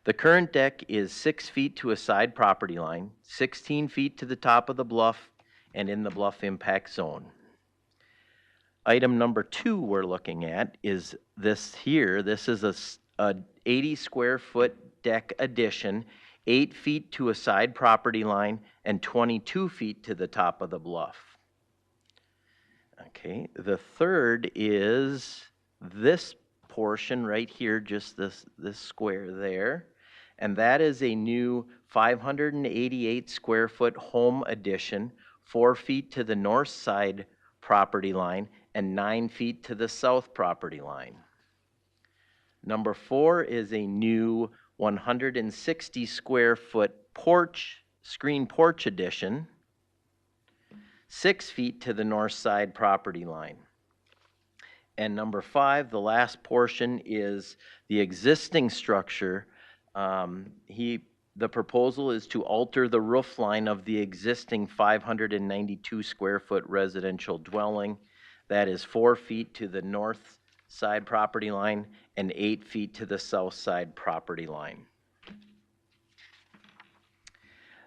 The current deck is 6 feet to a side property line, 16 feet to the top of the bluff and in the bluff impact zone. Item number 2 we're looking at is this here. This is a 80 square foot deck addition, 8 feet to a side property line and 22 feet to the top of the bluff. Okay, the third is this portion right here, just this square there. And that is a new 588 square foot home addition, 4 feet to the north side property line and 9 feet to the south property line. Number 4 is a new 160 square foot screen porch addition, 6 feet to the north side property line. And number 5, the last portion, is the existing structure. The proposal is to alter the roof line of the existing 592 square foot residential dwelling. That is 4 feet to the north side property line and 8 feet to the south side property line.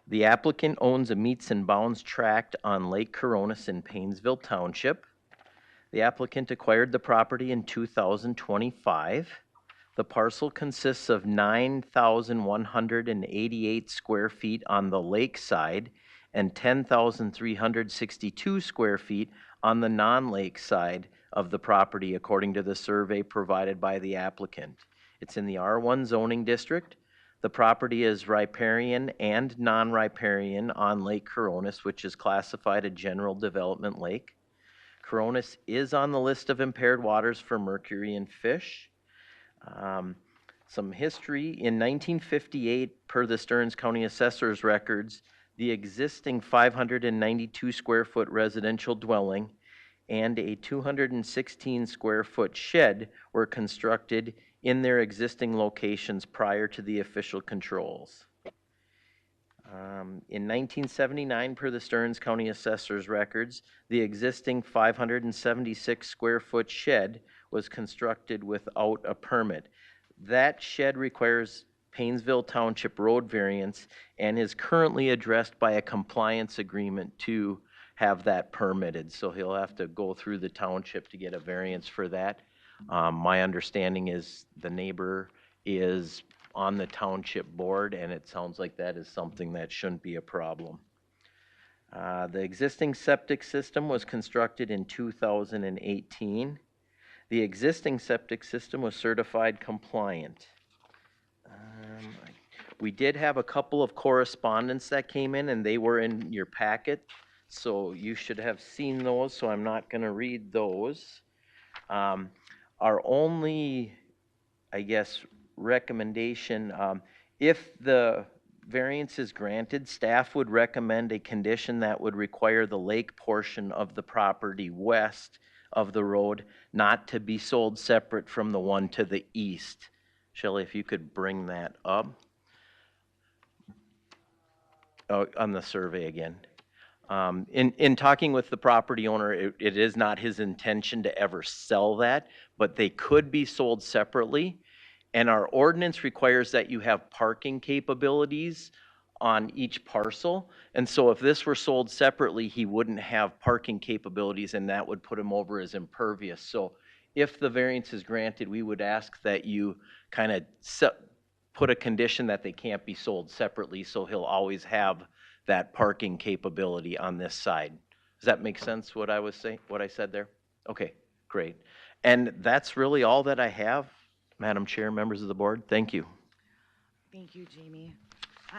The applicant owns a meets and bounds tract on Lake Coronis in Painesville Township. The applicant acquired the property in 2025. The parcel consists of 9,188 square feet on the lake side and 10,362 square feet on the non-lake side of the property, according to the survey provided by the applicant. It's in the R1 zoning district. The property is riparian and non-riparian on Lake Coronis, which is classified a general development lake. Coronis is on the list of impaired waters for mercury and fish. Some history, in 1958, per the Stearns County Assessor's records, the existing 592 square foot residential dwelling and a 216 square foot shed were constructed in their existing locations prior to the official controls. In 1979, per the Stearns County Assessor's records, the existing 576 square foot shed was constructed without a permit. That shed requires Painesville Township road variance and is currently addressed by a compliance agreement to have that permitted. So he'll have to go through the township to get a variance for that. My understanding is the neighbor is on the township board, and it sounds like that is something that shouldn't be a problem. The existing septic system was constructed in 2018. The existing septic system was certified compliant. We did have a couple of correspondence that came in, and they were in your packet, so you should have seen those, so I'm not going to read those. Our only, I guess, recommendation, if the variance is granted, staff would recommend a condition that would require the lake portion of the property west of the road not to be sold separate from the one to the east. Shelley, if you could bring that up. Oh, on the survey again. In talking with the property owner, it is not his intention to ever sell that, but they could be sold separately. And our ordinance requires that you have parking capabilities on each parcel. And so if this were sold separately, he wouldn't have parking capabilities, and that would put him over as impervious. So if the variance is granted, we would ask that you kind of put a condition that they can't be sold separately, so he'll always have that parking capability on this side. Does that make sense, what I was saying, what I said there? Okay, great. And that's really all that I have, Madam Chair, members of the board. Thank you. Thank you, Jamie.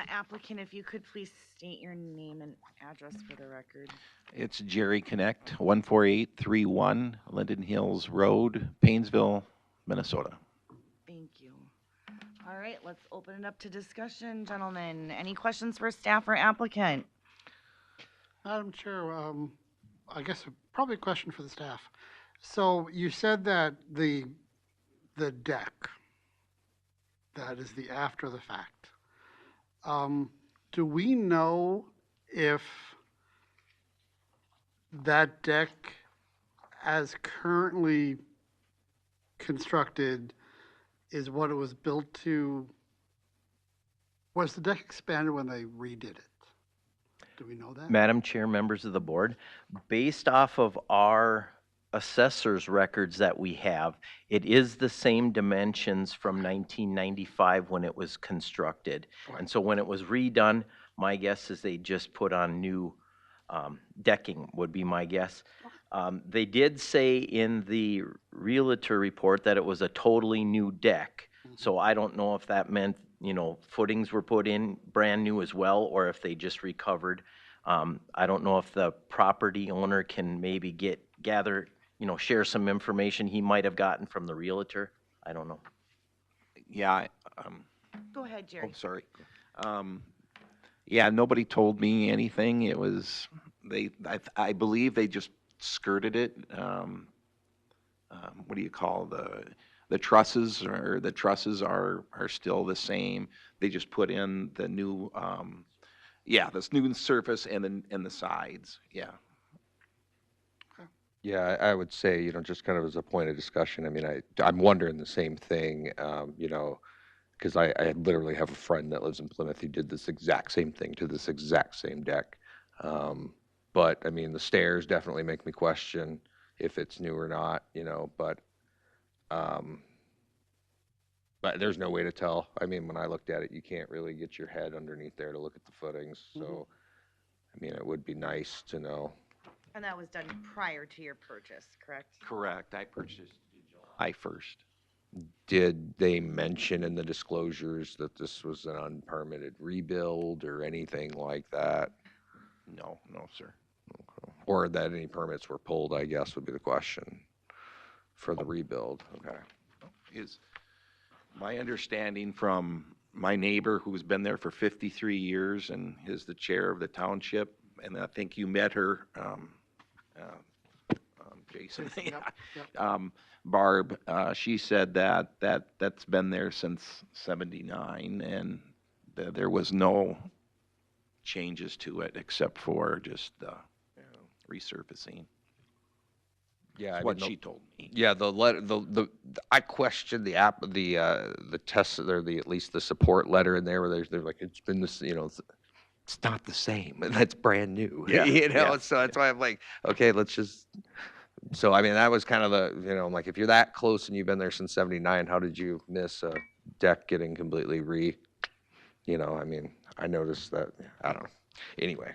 Applicant, if you could please state your name and address for the record. It's Jerry Connect, 14831 Linden Hills Road, Painesville, Minnesota. Thank you. All right, let's open it up to discussion, gentlemen. Any questions for staff or applicant? Madam Chair, I guess probably a question for the staff. So you said that the deck, that is the after the fact. Do we know if that deck as currently constructed is what it was built to? Was the deck expanded when they redid it? Do we know that? Madam Chair, members of the board, based off of our assessor's records that we have, it is the same dimensions from 1995 when it was constructed. And so when it was redone, my guess is they just put on new decking would be my guess. They did say in the realtor report that it was a totally new deck. So I don't know if that meant, you know, footings were put in brand new as well, or if they just recovered. I don't know if the property owner can maybe gather, you know, share some information he might have gotten from the realtor. I don't know. Yeah. Go ahead, Jerry. Oh, sorry. Yeah, nobody told me anything. It was, I believe they just skirted it. What do you call the trusses, or the trusses are still the same. They just put in the new, this new surface and the sides. Yeah. Yeah, I would say, you know, just kind of as a point of discussion, I mean, I'm wondering the same thing, you know, because I literally have a friend that lives in Plymouth who did this exact same thing to this exact same deck. But, I mean, the stairs definitely make me question if it's new or not, you know, but there's no way to tell. I mean, when I looked at it, you can't really get your head underneath there to look at the footings. So, I mean, it would be nice to know. And that was done prior to your purchase, correct? Correct. I purchased July 1st. Did they mention in the disclosures that this was an unpermitted rebuild or anything like that? No, no, sir. Or that any permits were pulled, I guess would be the question for the rebuild, okay. Is my understanding from my neighbor who's been there for 53 years and is the chair of the township, and I think you met her, Jason. Yep, yep. Barb, she said that's been there since 79, and there was no changes to it except for just resurfacing. Yeah, That's what she told me. Yeah, I questioned the test, or at least the support letter in there where they're like, it's been this, it's not the same. That's brand new. Yeah, yeah, So that's why I'm like, okay, let's just. So I mean, that was kind of I'm like, if you're that close and you've been there since '79, how did you miss a deck getting completely I mean, I noticed that. I don't know. Anyway.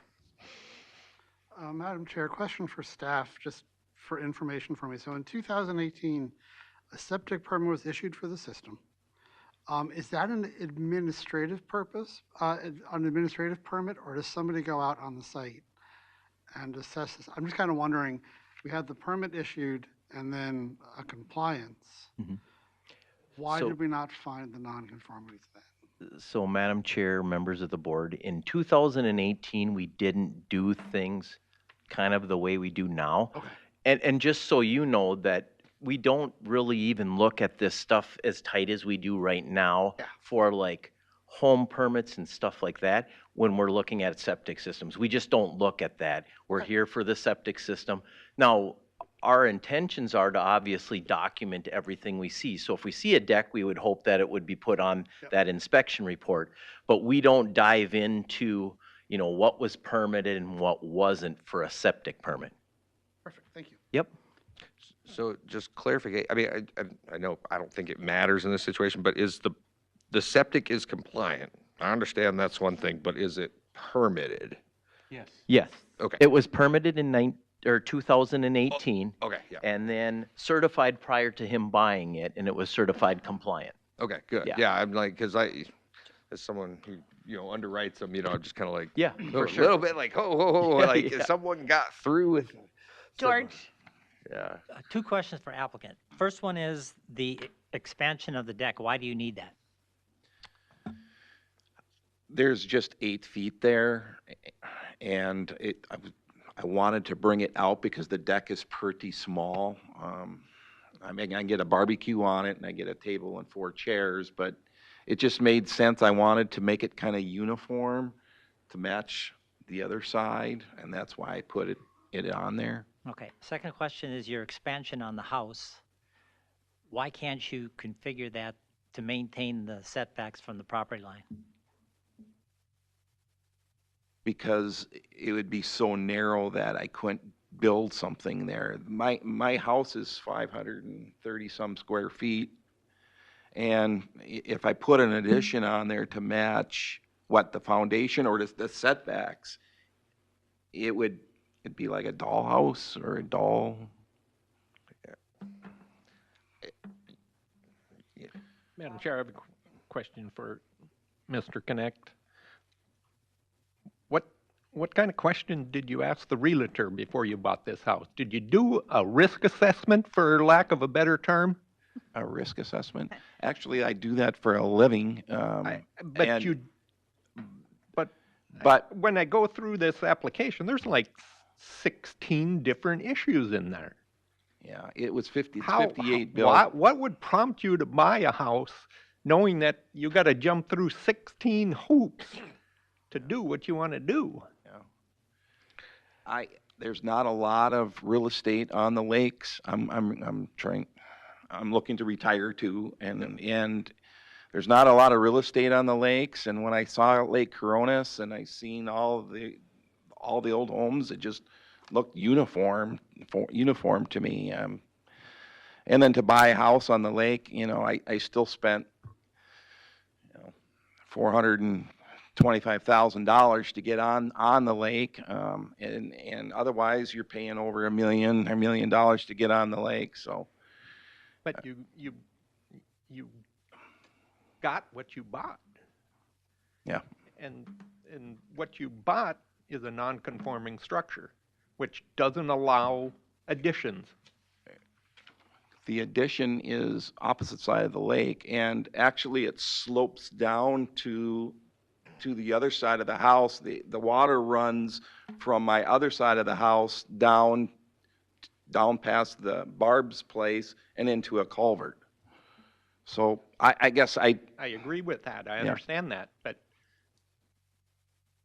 Madam Chair, question for staff, just for information for me. So in 2018, a septic permit was issued for the system. Is that an administrative purpose, an administrative permit, or does somebody go out on the site and assess this? I'm just kind of wondering, we had the permit issued and then a compliance. Why So- did we not find the nonconformities then? So, Madam Chair, members of the board, in 2018, we didn't do things kind of the way we do now. Okay. And just so you know that we don't really even look at this stuff as tight as we do right now Yeah. for like home permits and stuff like that when we're looking at septic systems. We just don't look at that. We're Okay. here for the septic system. Now, our intentions are to obviously document everything we see. So if we see a deck, we would hope that it would be put on Yep. that inspection report. But we don't dive into, what was permitted and what wasn't for a septic permit. Perfect, thank you. Yep. So just clarification, I mean, I know, I don't think it matters in this situation, but is the septic is compliant? I understand that's one thing, but is it permitted? Yes. Yes. Okay. It was permitted in 2018 Okay, yeah. and then certified prior to him buying it, and it was certified compliant. Okay, good. Yeah. Yeah, I'm like, because as someone who, underwrites them, I'm just kind of like, Yeah, a for sure. little bit like, like Yeah. if someone got through with. George? Yeah. Two questions for applicant. First one is the expansion of the deck. Why do you need that? There's just 8 feet there, and I wanted to bring it out because the deck is pretty small. I mean, I can get a barbecue on it, and I get a table and 4 chairs, but it just made sense. I wanted to make it kind of uniform to match the other side, and that's why I put it on there. Okay. Second question is your expansion on the house. Why can't you configure that to maintain the setbacks from the property line? Because it would be so narrow that I couldn't build something there. My house is 530 some square feet, and if I put an addition on there to match what the foundation or the setbacks, it'd be like a dollhouse or a doll. Madam Chair, I have a question for Mr. Connect. What kind of question did you ask the realtor before you bought this house? Did you do a risk assessment, for lack of a better term? A risk assessment? Actually, I do that for a living. But when I go through this application, there's like 16 different issues in there. Yeah, it's 58 built. What would prompt you to buy a house knowing that you got to jump through 16 hoops to do what you want to do? There's not a lot of real estate on the lakes. I'm looking to retire too, and there's not a lot of real estate on the lakes. And when I saw Lake Coronis and I seen all the old homes, it just looked uniform to me. And then to buy a house on the lake, I still spent $425,000 to get on the lake, and otherwise you're paying over $1 million to get on the lake. So, But got what you bought. Yeah. And what you bought is a non-conforming structure, which doesn't allow additions. The addition is opposite side of the lake, and actually it slopes down to the other side of the house. The water runs from my other side of the house down past the Barb's place and into a culvert. So I guess I agree with that. I Yeah. understand that, but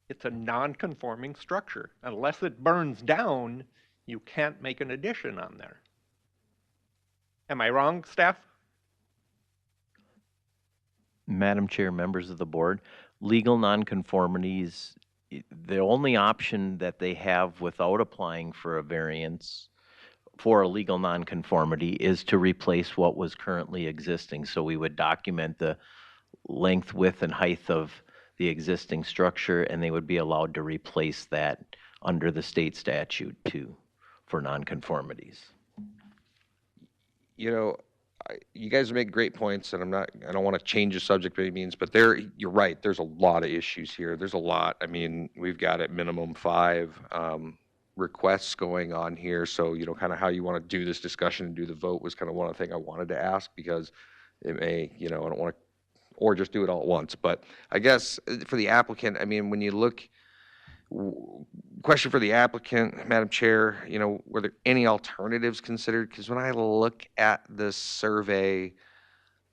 it's a non-conforming structure. Unless it burns down, you can't make an addition on there. Am I wrong, staff? Madam Chair, members of the board, legal nonconformities, the only option that they have without applying for a variance for a legal nonconformity is to replace what was currently existing. So we would document the length, width, and height of the existing structure, and they would be allowed to replace that under the state statute too, for nonconformities. You know, you guys make great points, and I don't want to change the subject by any means, but you're right, there's a lot of issues here. There's a lot. I mean, we've got at minimum 5 requests going on here. So, you know, kind of how you want to do this discussion and do the vote was kind of one of the things I wanted to ask, because it may, you know, I don't want to, or just do it all at once. But I guess for the applicant, I mean, when you look, question for the applicant, Madam Chair, you know, were there any alternatives considered? Because when I look at this survey,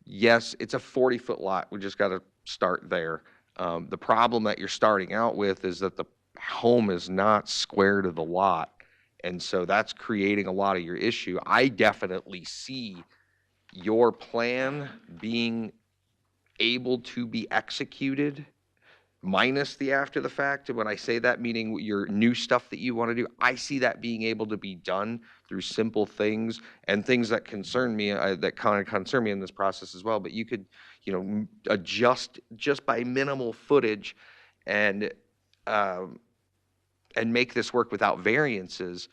yes, it's a 40-foot lot. We just got to start there. The problem that you're starting out with is that the home is not square to the lot. And so that's creating a lot of your issue. I definitely see your plan being able to be executed minus the after the fact. And when I say that, meaning your new stuff that you want to do, I see that being able to be done through simple things and things that concern me, that kind of concern me in this process as well. But you could, you know, adjust just by minimal footage and make this work without variances.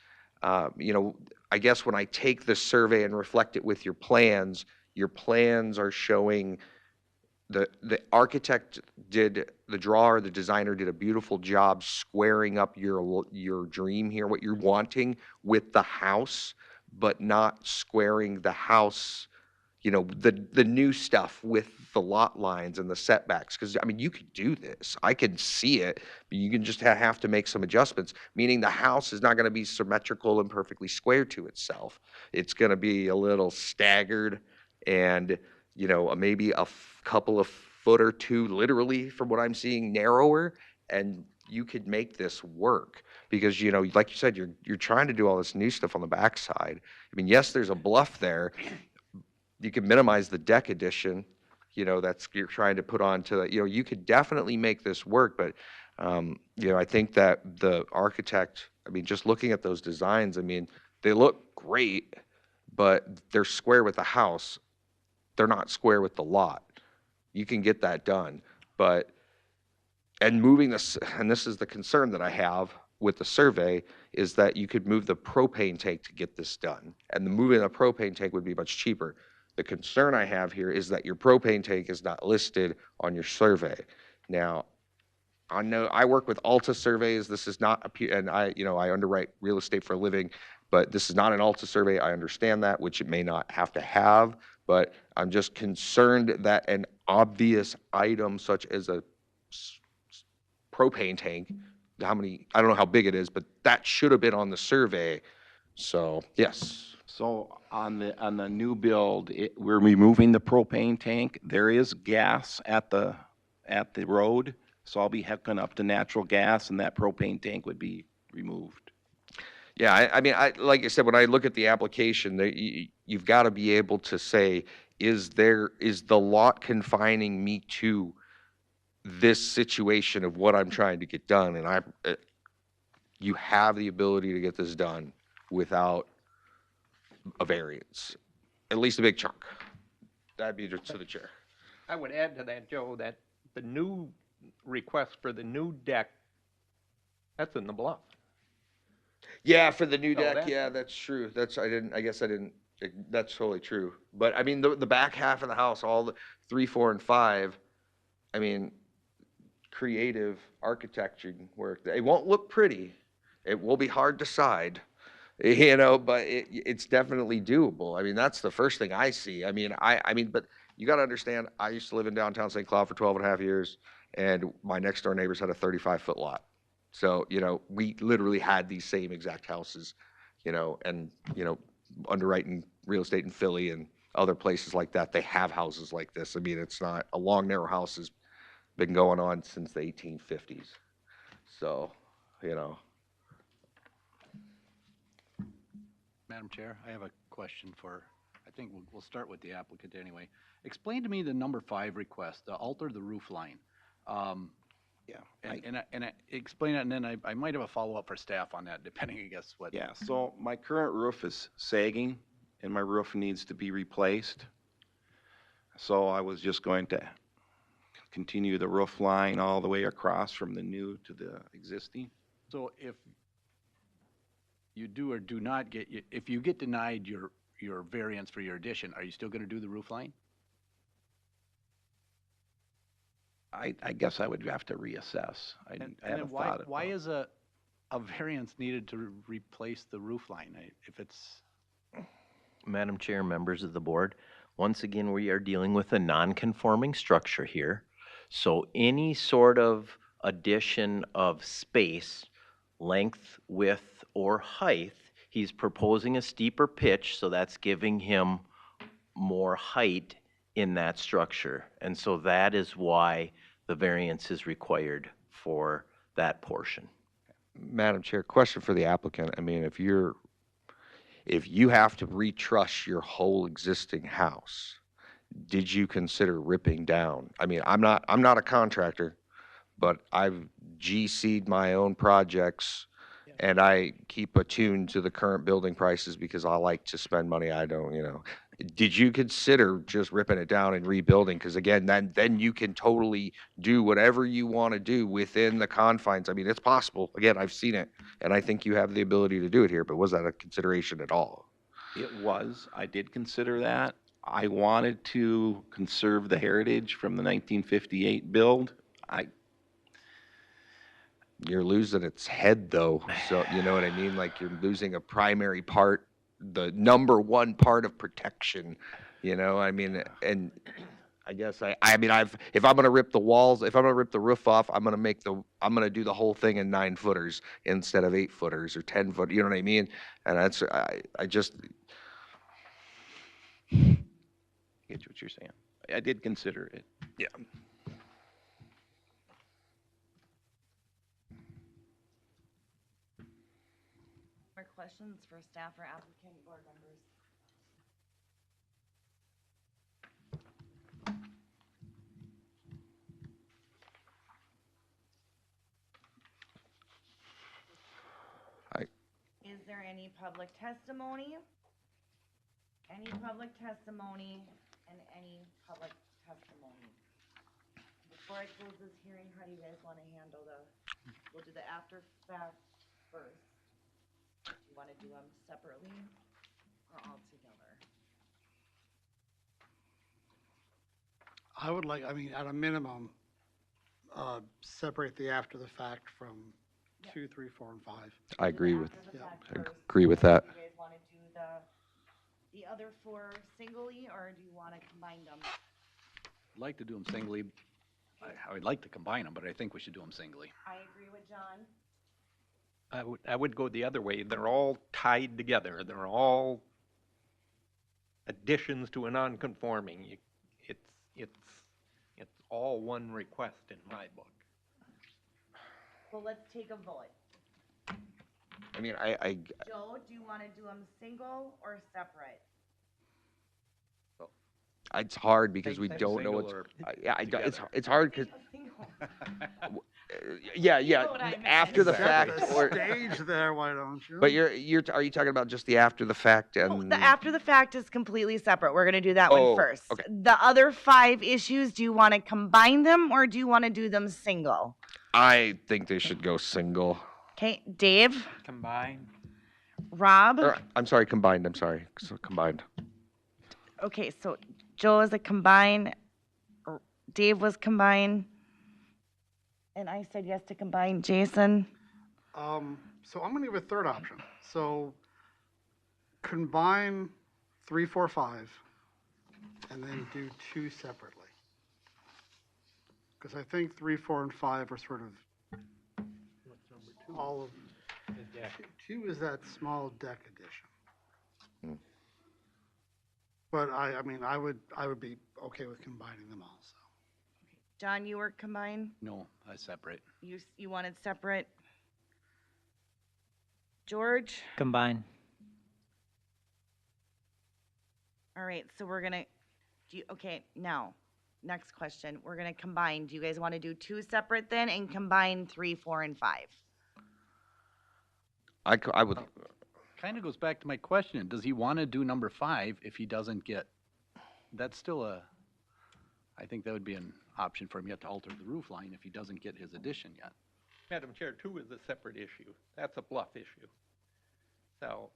You know, I guess when I take the survey and reflect it with your plans are showing the architect did, the drawer, the designer did a beautiful job squaring up your dream here, what you're wanting with the house, but not squaring the house, you know, the new stuff with the lot lines and the setbacks. Because, I mean, you could do this. I can see it, but you can just have to make some adjustments, meaning the house is not going to be symmetrical and perfectly square to itself. It's going to be a little staggered and, you know, maybe a couple of foot or two, literally, from what I'm seeing, narrower, and you could make this work. Because, you know, like you said, you're trying to do all this new stuff on the backside. I mean, yes, there's a bluff there. You can minimize the deck addition, you know, that's you're trying to put onto that. You know, you could definitely make this work, but, you know, I think that the architect, I mean, just looking at those designs, I mean, they look great, but they're square with the house. They're not square with the lot. You can get that done, but, and moving this, and this is the concern that I have with the survey, is that you could move the propane tank to get this done. And the moving the propane tank would be much cheaper. The concern I have here is that your propane tank is not listed on your survey. Now, I know I work with Alta surveys. This is not and I underwrite real estate for a living, but this is not an Alta survey. I understand that, which it may not have to have, but I'm just concerned that an obvious item such as a propane tank, I don't know how big it is, but that should have been on the survey. So, yes. So on the new build, we're removing the propane tank. There is gas at the road, so I'll be hooking up to natural gas, and that propane tank would be removed. Yeah, I mean, like I said, when I look at the application, you've got to be able to say, is the lot confining me to this situation of what I'm trying to get done? And you have the ability to get this done without a variance, at least a big chunk. That'd be to the chair. I would add to that, Joe, that the new request for the new deck, that's in the bluff. Yeah, for the new So deck, that- yeah, that's true. I guess I didn't That's totally true. But I mean, the back half of the house, all the 3, 4, and 5, I mean, creative architecture work. It won't look pretty. It will be hard to side, you know, but it's definitely doable. I mean, that's the first thing I see. I mean, but you got to understand, I used to live in downtown St. Cloud for 12 and a half years, and my next door neighbors had a 35-foot lot. So, you know, we literally had these same exact houses, you know, and, you know, underwriting real estate in Philly and other places like that, they have houses like this. I mean, it's not, a long, narrow house has been going on since the 1850s. So, you know. Madam Chair, I have a question for, I think we'll start with the applicant anyway. Explain to me the number 5 request, the alter the roof line. And explain it, and then I might have a follow-up for staff on that, depending, I guess, what. Yeah, so my current roof is sagging, and my roof needs to be replaced. So I was just going to continue the roof line all the way across from the new to the existing. So if you do or do not get, if you get denied your variance for your addition, are you still gonna do the roof line? I guess I would have to reassess. I And haven't then why, thought it. why is a variance needed to replace the roof line? If it's, Madam Chair, members of the board, once again, we are dealing with a non-conforming structure here. So any sort of addition of space, length, width, or height, he's proposing a steeper pitch, so that's giving him more height in that structure. And so that is why the variance is required for that portion. Madam Chair, question for the applicant. I mean, if you have to retruss your whole existing house, did you consider ripping down? I mean, I'm not a contractor, but I've GC'd my own projects, and I keep attuned to the current building prices because I like to spend money. I don't, you know. Did you consider just ripping it down and rebuilding? Because again, then you can totally do whatever you want to do within the confines. I mean, it's possible. Again, I've seen it, and I think you have the ability to do it here. But was that a consideration at all? It was. I did consider that. I wanted to conserve the heritage from the 1958 build. You're losing its head, though. So, you know what I mean? Like, you're losing a primary part, the number one part of protection, you know? I mean, and I guess I mean, if I'm going to rip the walls, if I'm going to rip the roof off, I'm going to do the whole thing in 9-footers instead of 8-footers or 10-foot, you know what I mean? And that's, I just. Get what you're saying. I did consider it. Yeah. More questions for staff or applicant, board members? Is there any public testimony? Any public testimony and any public testimony? Before I close this hearing, how do you guys want to handle we'll do the after fact first. Do you want to do them separately or all together? I would like, I mean, at a minimum, separate the after the fact from 2, 3, 4, and 5. I agree with, After the yeah. fact I first. agree with that. Do you guys want to do the other 4 singly, or do you want to combine them? I'd like to do them singly. I would like to combine them, but I think we should do them singly. I agree with John. I would go the other way. They're all tied together. They're all additions to a non-conforming. It's all one request in my book. Well, let's take a vote. I mean, Joe, do you want to do them single or separate? it's hard because we Think don't know single what's, or it's hard because, Single. yeah, know what I meant. after the fact, or, Stage there, why don't you? but are you talking about just the after the fact No, and? the after the fact is completely separate. We're going to do that Oh, one first. okay. The other 5 issues, do you want to combine them or do you want to do them single? I think they should go single. Okay, Dave, Combine. Rob? I'm sorry, combined, I'm sorry, so combined. Okay, so Joe is a combine, Dave was combine, and I said yes to combine. Jason? So I'm gonna give a third option. So combine 3, 4, 5, and then do 2 separately. Because I think 3, 4, and 5 are sort of all of, 2 is that small deck addition. But I mean, I would be okay with combining them all, so. John, you were combine? No, I separate. You wanted separate? George? Combine. All right, so we're gonna, okay, now, next question. We're gonna combine. Do you guys want to do 2 separate then and combine 3, 4, and 5? I would, Kind of goes back to my question. Does he want to do number 5 if he doesn't get, that's still I think that would be an option for him yet to alter the roof line if he doesn't get his addition yet. Madam Chair, 2 is a separate issue. That's a bluff issue. So,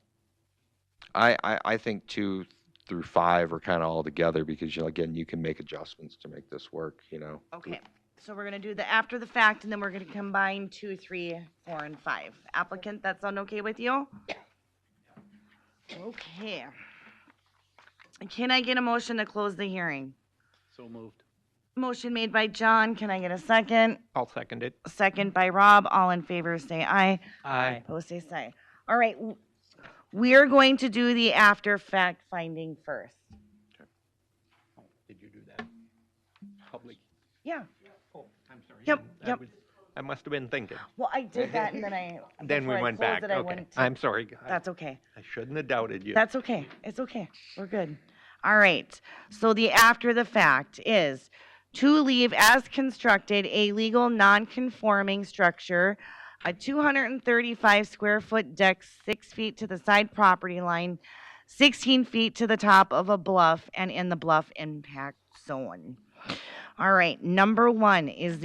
I think 2 through 5 are kind of all together because, you know, again, you can make adjustments to make this work, you know. Okay, so we're gonna do the after the fact, and then we're gonna combine 2, 3, 4, and 5. Applicant, that sound okay with you? Okay. Can I get a motion to close the hearing? So moved. Motion made by John, can I get a second? I'll second it. Second by Rob, all in favor say aye. Aye. Opposed say aye. All right, we're going to do the after fact finding first. Did you do that? Public? Yeah, Oh, I'm sorry. Yep, I yep. was- I must have been thinking. well, I did that and then I. Then we before I went closed back. it, I Okay. went to- I'm sorry. That's okay. I shouldn't have doubted you. That's okay. It's okay. We're good. All right. So the after the fact is to leave as constructed a legal non-conforming structure, a 235 square foot deck 6 feet to the side property line, 16 feet to the top of a bluff and in the bluff impact zone. All right. Number 1 is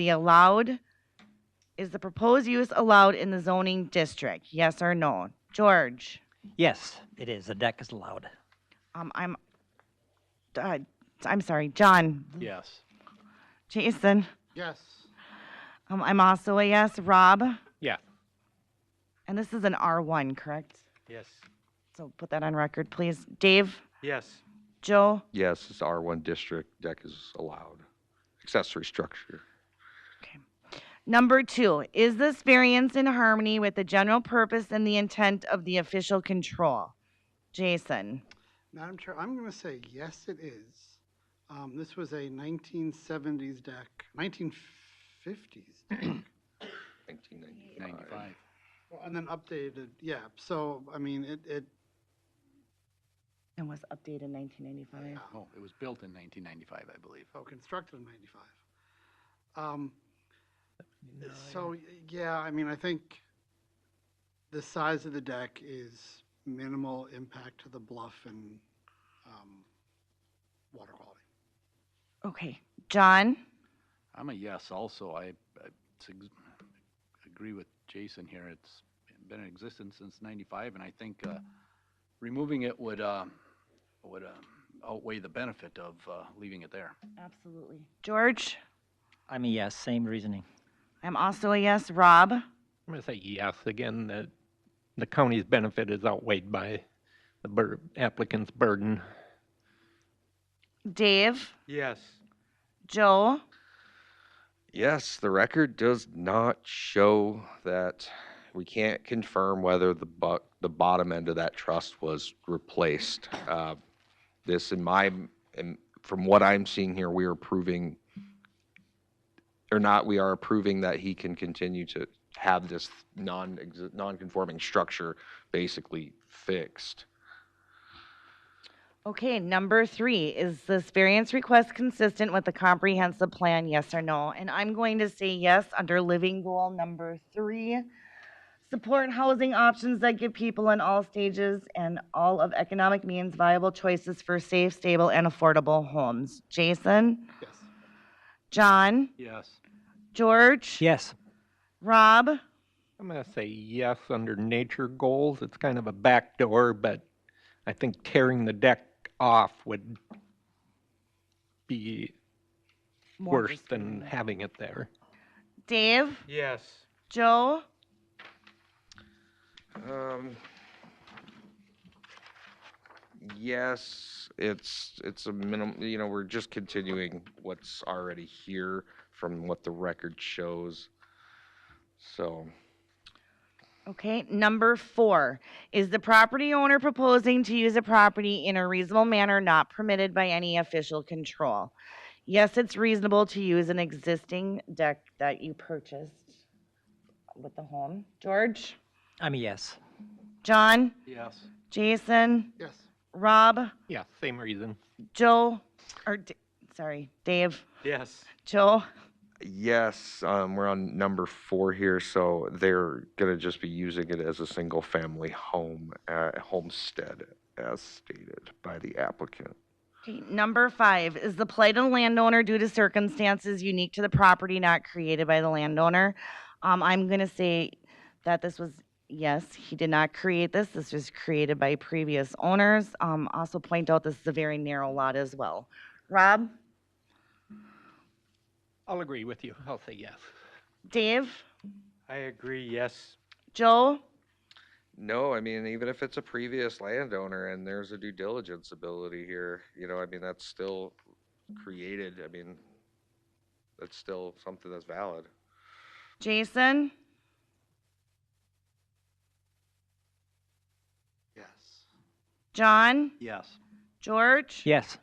is the proposed use allowed in the zoning district? Yes or no? George? Yes, it is. A deck is allowed. I'm sorry, John. Yes. Jason. Yes. I'm also a yes. Rob. Yeah. And this is an R1, correct? Yes. So put that on record, please. Dave. Yes. Joe. Yes, it's R1 district, deck is allowed. Accessory structure. Number 2, is this variance in harmony with the general purpose and the intent of the official control? Jason. Madam Chair, I'm going to say yes, it is. This was a 1970s deck, 1950s deck, 1995. well, and then updated. Yeah. So I mean, it And was updated in 1995. Oh, it was built in 1995, I believe. constructed in '95. So yeah, I mean, I think the size of the deck is minimal impact to the bluff and water quality. Okay. John. I'm a yes also. I agree with Jason here. It's been in existence since '95, and I think removing it would outweigh the benefit of leaving it there. Absolutely. George. I'm a yes, same reasoning. I'm also a yes. Rob. I'm going to say yes. Again, the county's benefit is outweighed by the applicant's burden. Dave. Yes. Joe. Yes, the record does not show that. We can't confirm whether the bottom end of that truss was replaced. This, from what I'm seeing here, we are approving, or not, we are approving that he can continue to have this non-conforming structure basically fixed. Okay, number 3, is this variance request consistent with the comprehensive plan, yes or no? And I'm going to say yes under living goal number 3. Support housing options that give people in all stages and all of economic means viable choices for safe, stable, and affordable homes. Jason? Yes. John? Yes. George? Yes. Rob? I'm going to say yes under nature goals. It's kind of a backdoor, but I think tearing the deck off would be More worse than disturbing. having it there. Dave, Yes. Joe, Yes, it's a minimum, we're just continuing what's already here from what the record shows. So, okay. Number 4, is the property owner proposing to use a property in a reasonable manner not permitted by any official control? Yes, it's reasonable to use an existing deck that you purchased with the home. George, I'm a yes. John, Yes. Jason, Yes. Rob, Yeah, same reason. Joe, or sorry, Dave, Yes. Joe. yes, we're on number 4 here, so they're gonna just be using it as a single-family home, homestead, as stated by the applicant. Okay, number 5, is the plight of the landowner due to circumstances unique to the property not created by the landowner? I'm gonna say that this was, yes, he did not create this. This was created by previous owners. Also point out this is a very narrow lot as well. Rob, I'll agree with you. I'll say yes. Dave, I agree, yes. Joe, No, I mean, even if it's a previous landowner and there's a due diligence ability here, I mean, that's still created, I mean, that's still something that's valid. Jason, Yes. John, Yes. George. Yes.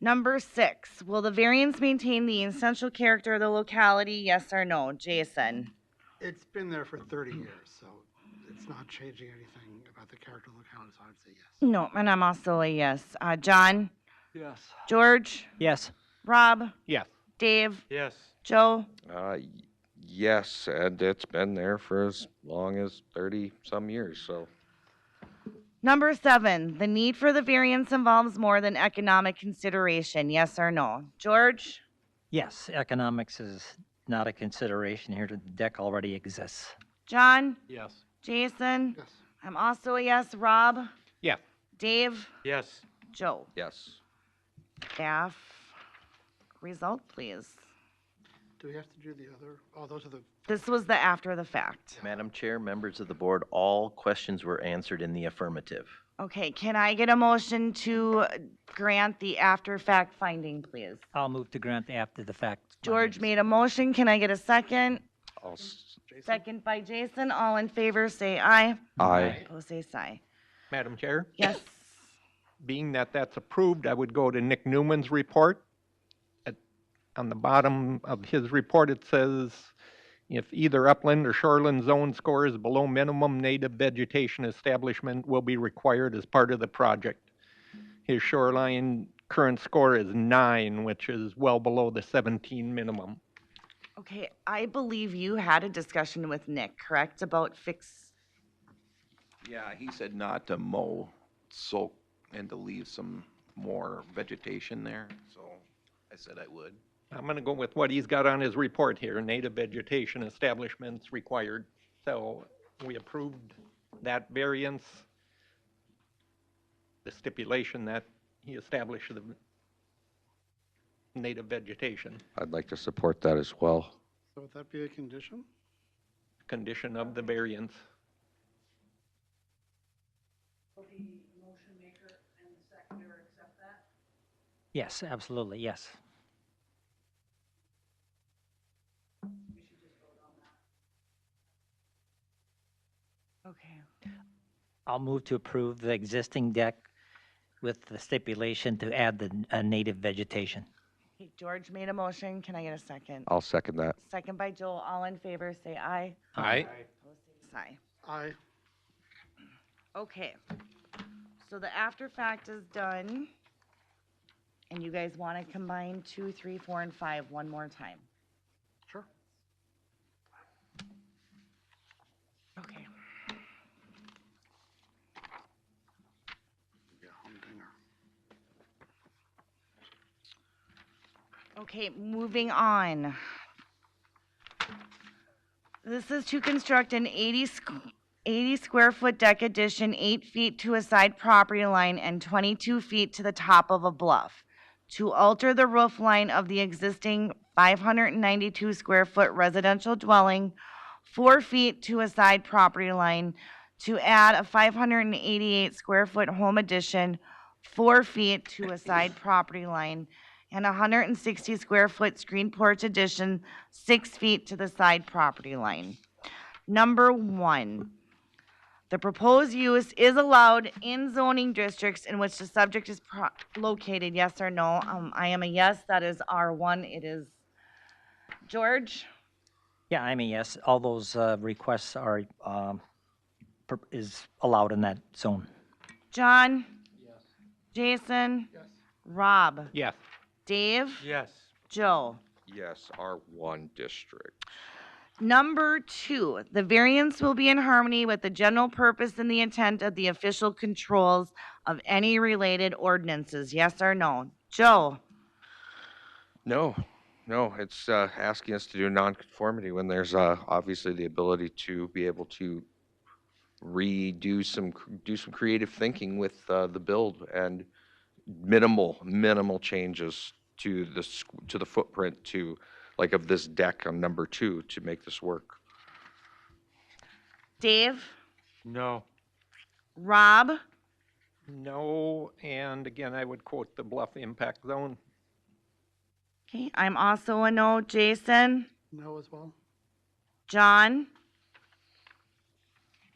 Number 6, will the variance maintain the essential character of the locality, yes or no? Jason. It's been there for 30 years, so it's not changing anything about the character of the locality, so I'd say yes. No, and I'm also a yes. John, Yes. George, Yes. Rob, Yes. Dave, Yes. Joe. Yes, and it's been there for as long as 30-some years, so. Number 7, the need for the variance involves more than economic consideration, yes or no? George, Yes, economics is not a consideration here. The deck already exists. John, Yes. Jason. Yes. I'm also a yes. Rob, Yes. Dave, Yes. Joe. Yes. Staff, result, please. Do we have to do the other? Oh, those are the, This was the after the fact. Madam Chair, members of the board, all questions were answered in the affirmative. Okay, can I get a motion to grant the after fact finding, please? I'll move to grant the after the fact. George findings. made a motion. Can I get a second? I'll s- Second by Jason. All in favor, say aye. Aye. Opposed, say aye. Madam Chair? Yes. Being that that's approved, I would go to Nick Newman's report. On the bottom of his report, it says, if either upland or shoreland zone score is below minimum, native vegetation establishment will be required as part of the project. His shoreline current score is 9, which is well below the 17 minimum. Okay, I believe you had a discussion with Nick, correct, about Yeah, he said not to mow, soak, and to leave some more vegetation there, so I said I would. I'm going to go with what he's got on his report here, native vegetation establishments required. So we approved that variance, the stipulation that he established the native vegetation, I'd like to support that as well. so would that be a condition? condition of the variance. Yes, absolutely, yes. Okay. I'll move to approve the existing deck with the stipulation to add the native vegetation. Okay, George made a motion. Can I get a second? I'll second that. Second by Joel. All in favor, say aye. Aye. Opposed, say aye. Aye. Okay. So the after fact is done. And you guys want to combine 2, 3, 4, and 5 one more time. Sure. Okay. Yeah, humdinger. Okay, moving on. This is to construct an 80 square foot deck addition, 8 feet to a side property line and 22 feet to the top of a bluff. To alter the roof line of the existing 592 square foot residential dwelling, 4 feet to a side property line. To add a 588 square foot home addition, 4 feet to a side property line, and a 160 square foot screen porch addition, 6 feet to the side property line. Number 1, the proposed use is allowed in zoning districts in which the subject is located, yes or no? I am a yes, that is R1, it is. George? Yeah, I'm a yes. All those requests are, is allowed in that zone. John? Yes. Jason? Yes. Rob? Yes. Dave? Yes. Joe? Yes, R1 district. Number 2, the variance will be in harmony with the general purpose and the intent of the official controls of any related ordinances, yes or no? Joe? No, it's asking us to do nonconformity when there's obviously the ability to be able to do some creative thinking with the build and minimal changes to the footprint like of this deck on number 2 to make this work. Dave? No. Rob? No, and again, I would quote the bluff impact zone. Okay, I'm also a no. Jason? No as well. John?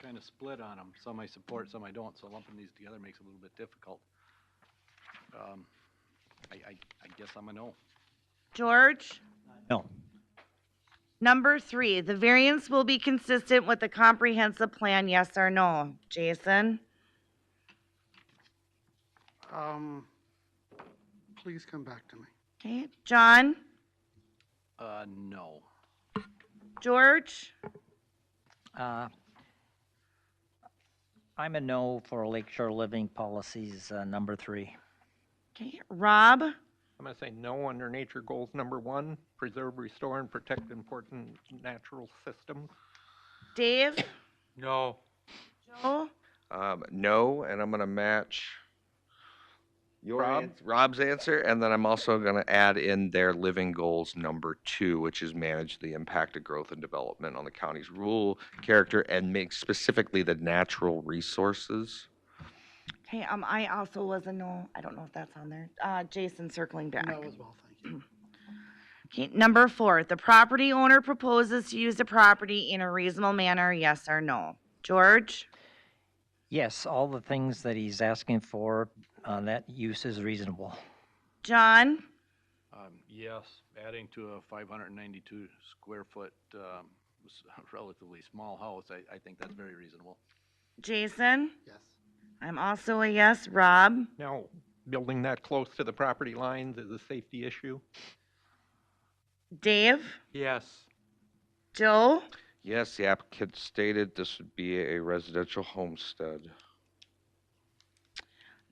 Kind of split on them. Some I support, some I don't, so lumping these together makes it a little bit difficult. I guess I'm a no. George? No. Number 3, the variance will be consistent with the comprehensive plan, yes or no? Jason? Please come back to me. Okay, John? No. George? I'm a no for Lakeshore Living Policies, number 3. Okay, Rob? I'm going to say no under nature goals number 1, preserve, restore, and protect important natural systems. Dave? No. Joe? No, and I'm going to match Rob? Rob's answer, and then I'm also going to add in their living goals number 2, which is manage the impact of growth and development on the county's rural character and make specifically the natural resources. Okay, I also was a no. I don't know if that's on there. Jason circling back. No as well, thank you. Okay, number 4, the property owner proposes to use the property in a reasonable manner, yes or no? George? Yes, all the things that he's asking for, that use is reasonable. John? Yes, adding to a 592 square foot, relatively small house, I think that's very reasonable. Jason? Yes. I'm also a yes. Rob? Now, building that close to the property lines is a safety issue. Dave? Yes. Joe? Yes, the applicant stated this would be a residential homestead.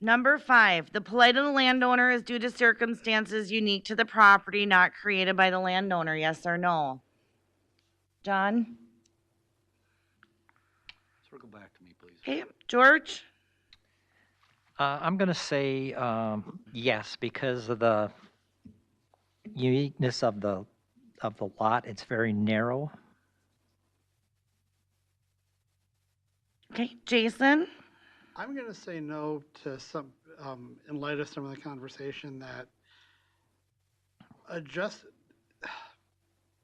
Number 5, the plight of the landowner is due to circumstances unique to the property, not created by the landowner, yes or no? John? Circle back to me, please. Okay, George? I'm going to say yes, because of the uniqueness of the lot. It's very narrow. Okay, Jason? I'm going to say no to some, in light of some of the conversation that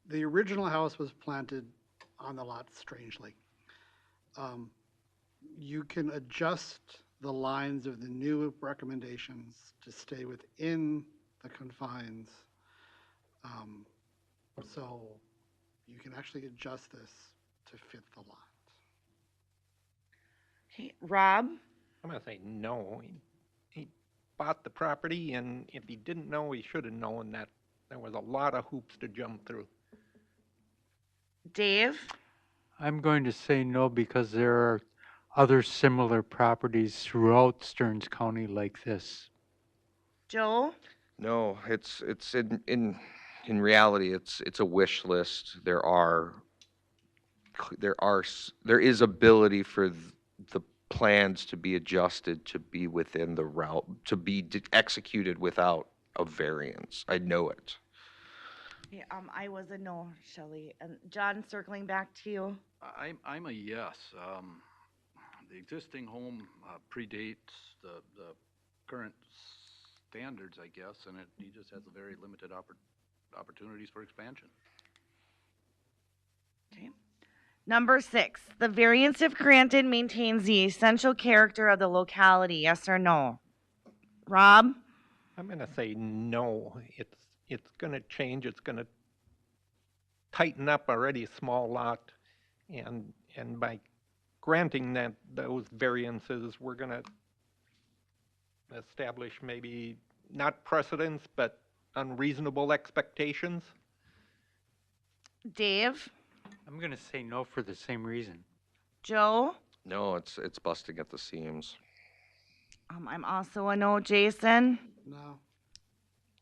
the original house was planted on the lot strangely. You can adjust the lines of the new recommendations to stay within the confines. So you can actually adjust this to fit the lot. Okay, Rob? I'm going to say no. He bought the property, and if he didn't know, he should have known that there was a lot of hoops to jump through. Dave? I'm going to say no because there are other similar properties throughout Stearns County like this. Joe? No, it's in reality, it's a wish list. There are there is ability for the plans to be adjusted to be within the route, to be executed without a variance. I know it. Okay, I was a no, Shelley. And John, circling back to you. I'm a yes. The existing home predates the current standards, I guess, and he just has a very limited opportunities for expansion. Okay. Number 6, the variance if granted maintains the essential character of the locality, yes or no? Rob? I'm going to say no. It's going to change. It's going to tighten up already a small lot, and by granting those variances, we're going to establish maybe not precedents, but unreasonable expectations. Dave? I'm going to say no for the same reason. Joe? No, it's busting at the seams. I'm also a no. Jason? No.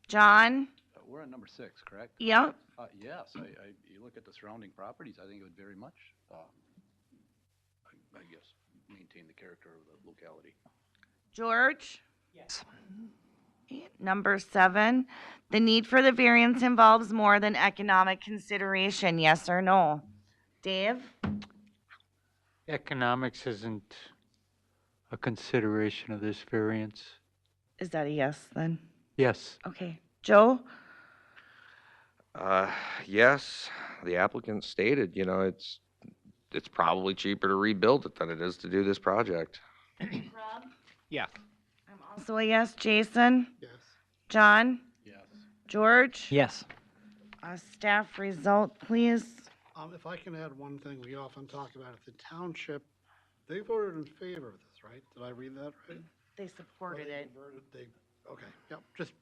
John? We're on number 6, correct? Yep. Yes, you look at the surrounding properties, I think it would very much, I guess, maintain the character of the locality. George? Yes. Okay. Number 7, the need for the variance involves more than economic consideration, yes or no? Dave? Economics isn't a consideration of this variance. Is that a yes then? Yes. Okay. Joe? Yes, the applicant stated, it's probably cheaper to rebuild it than it is to do this project. Rob? Yes. I'm also a yes. Jason? Yes. John? Yes. George? Yes. Staff result, please. If I can add one thing, we often talk about it, the township, they voted in favor of this, right? Did I read that right? They supported it. Okay, yep, just,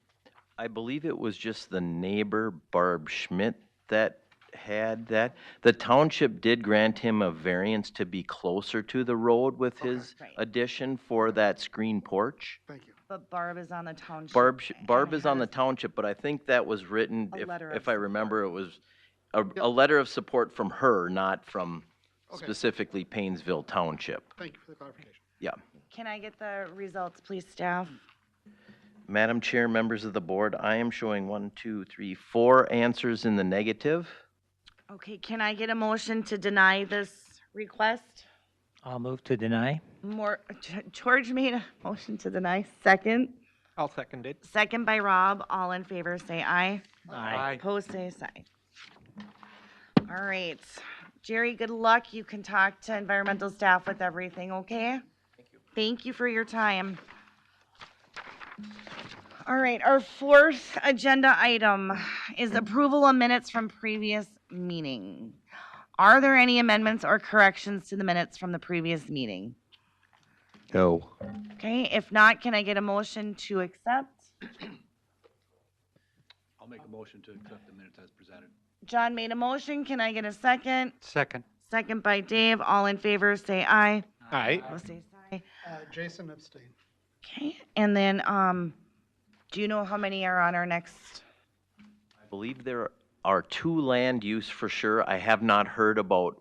I believe it was just the neighbor, Barb Schmidt, that had that. The township did grant him a variance to be closer to the road with his Right. addition for that screen porch. thank you. But Barb is on the township. Barb and is on the has township, but I think that was written, A letter of if I remember, it was a Yep. letter of support from her, not from Okay. specifically Painesville Township. Thank you for the clarification. Yeah. Can I get the results, please, staff? Madam Chair, members of the board, I am showing 1, 2, 3, 4 answers in the negative. Okay, can I get a motion to deny this request? I'll move to deny. George made a motion to deny. Second. I'll second it. Second by Rob. All in favor, say aye. Aye. Opposed, say aye. All right. Jerry, good luck. You can talk to environmental staff with everything, okay? Thank you. Thank you for your time. All right, our 4th agenda item is approval of minutes from previous meeting. Are there any amendments or corrections to the minutes from the previous meeting? No. Okay, if not, can I get a motion to accept? I'll make a motion to accept the minutes as presented. John made a motion. Can I get a second? Second. Second by Dave. All in favor, say aye. Aye. Opposed, say aye. Jason abstain. Okay, and then, do you know how many are on our next? I believe there are 2 land use for sure. I have not heard about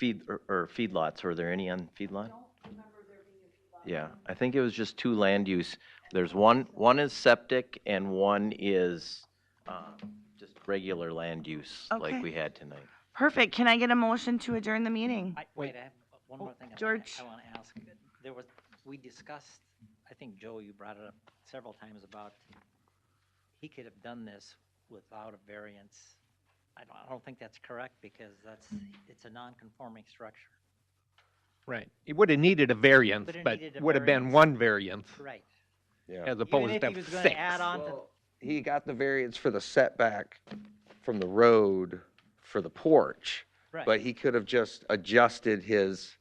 feedlots. Are there any on feedlot? Yeah, I think it was just 2 land use. There's one is septic and one is just regular land use Okay. like we had tonight. Perfect. Can I get a motion to adjourn the meeting? Wait, I have one more thing. George. I want to ask. We discussed, I think, Joe, you brought it up several times about he could have done this without a variance. I don't think that's correct because it's a non-conforming structure. Right. It would have needed a variance, But it but needed a would have been variance. 1 variance Right. Yeah. as Even opposed if to he was 6. going to add on to, Well, he got the variance for the setback from the road for the porch, right. but he could have just adjusted his,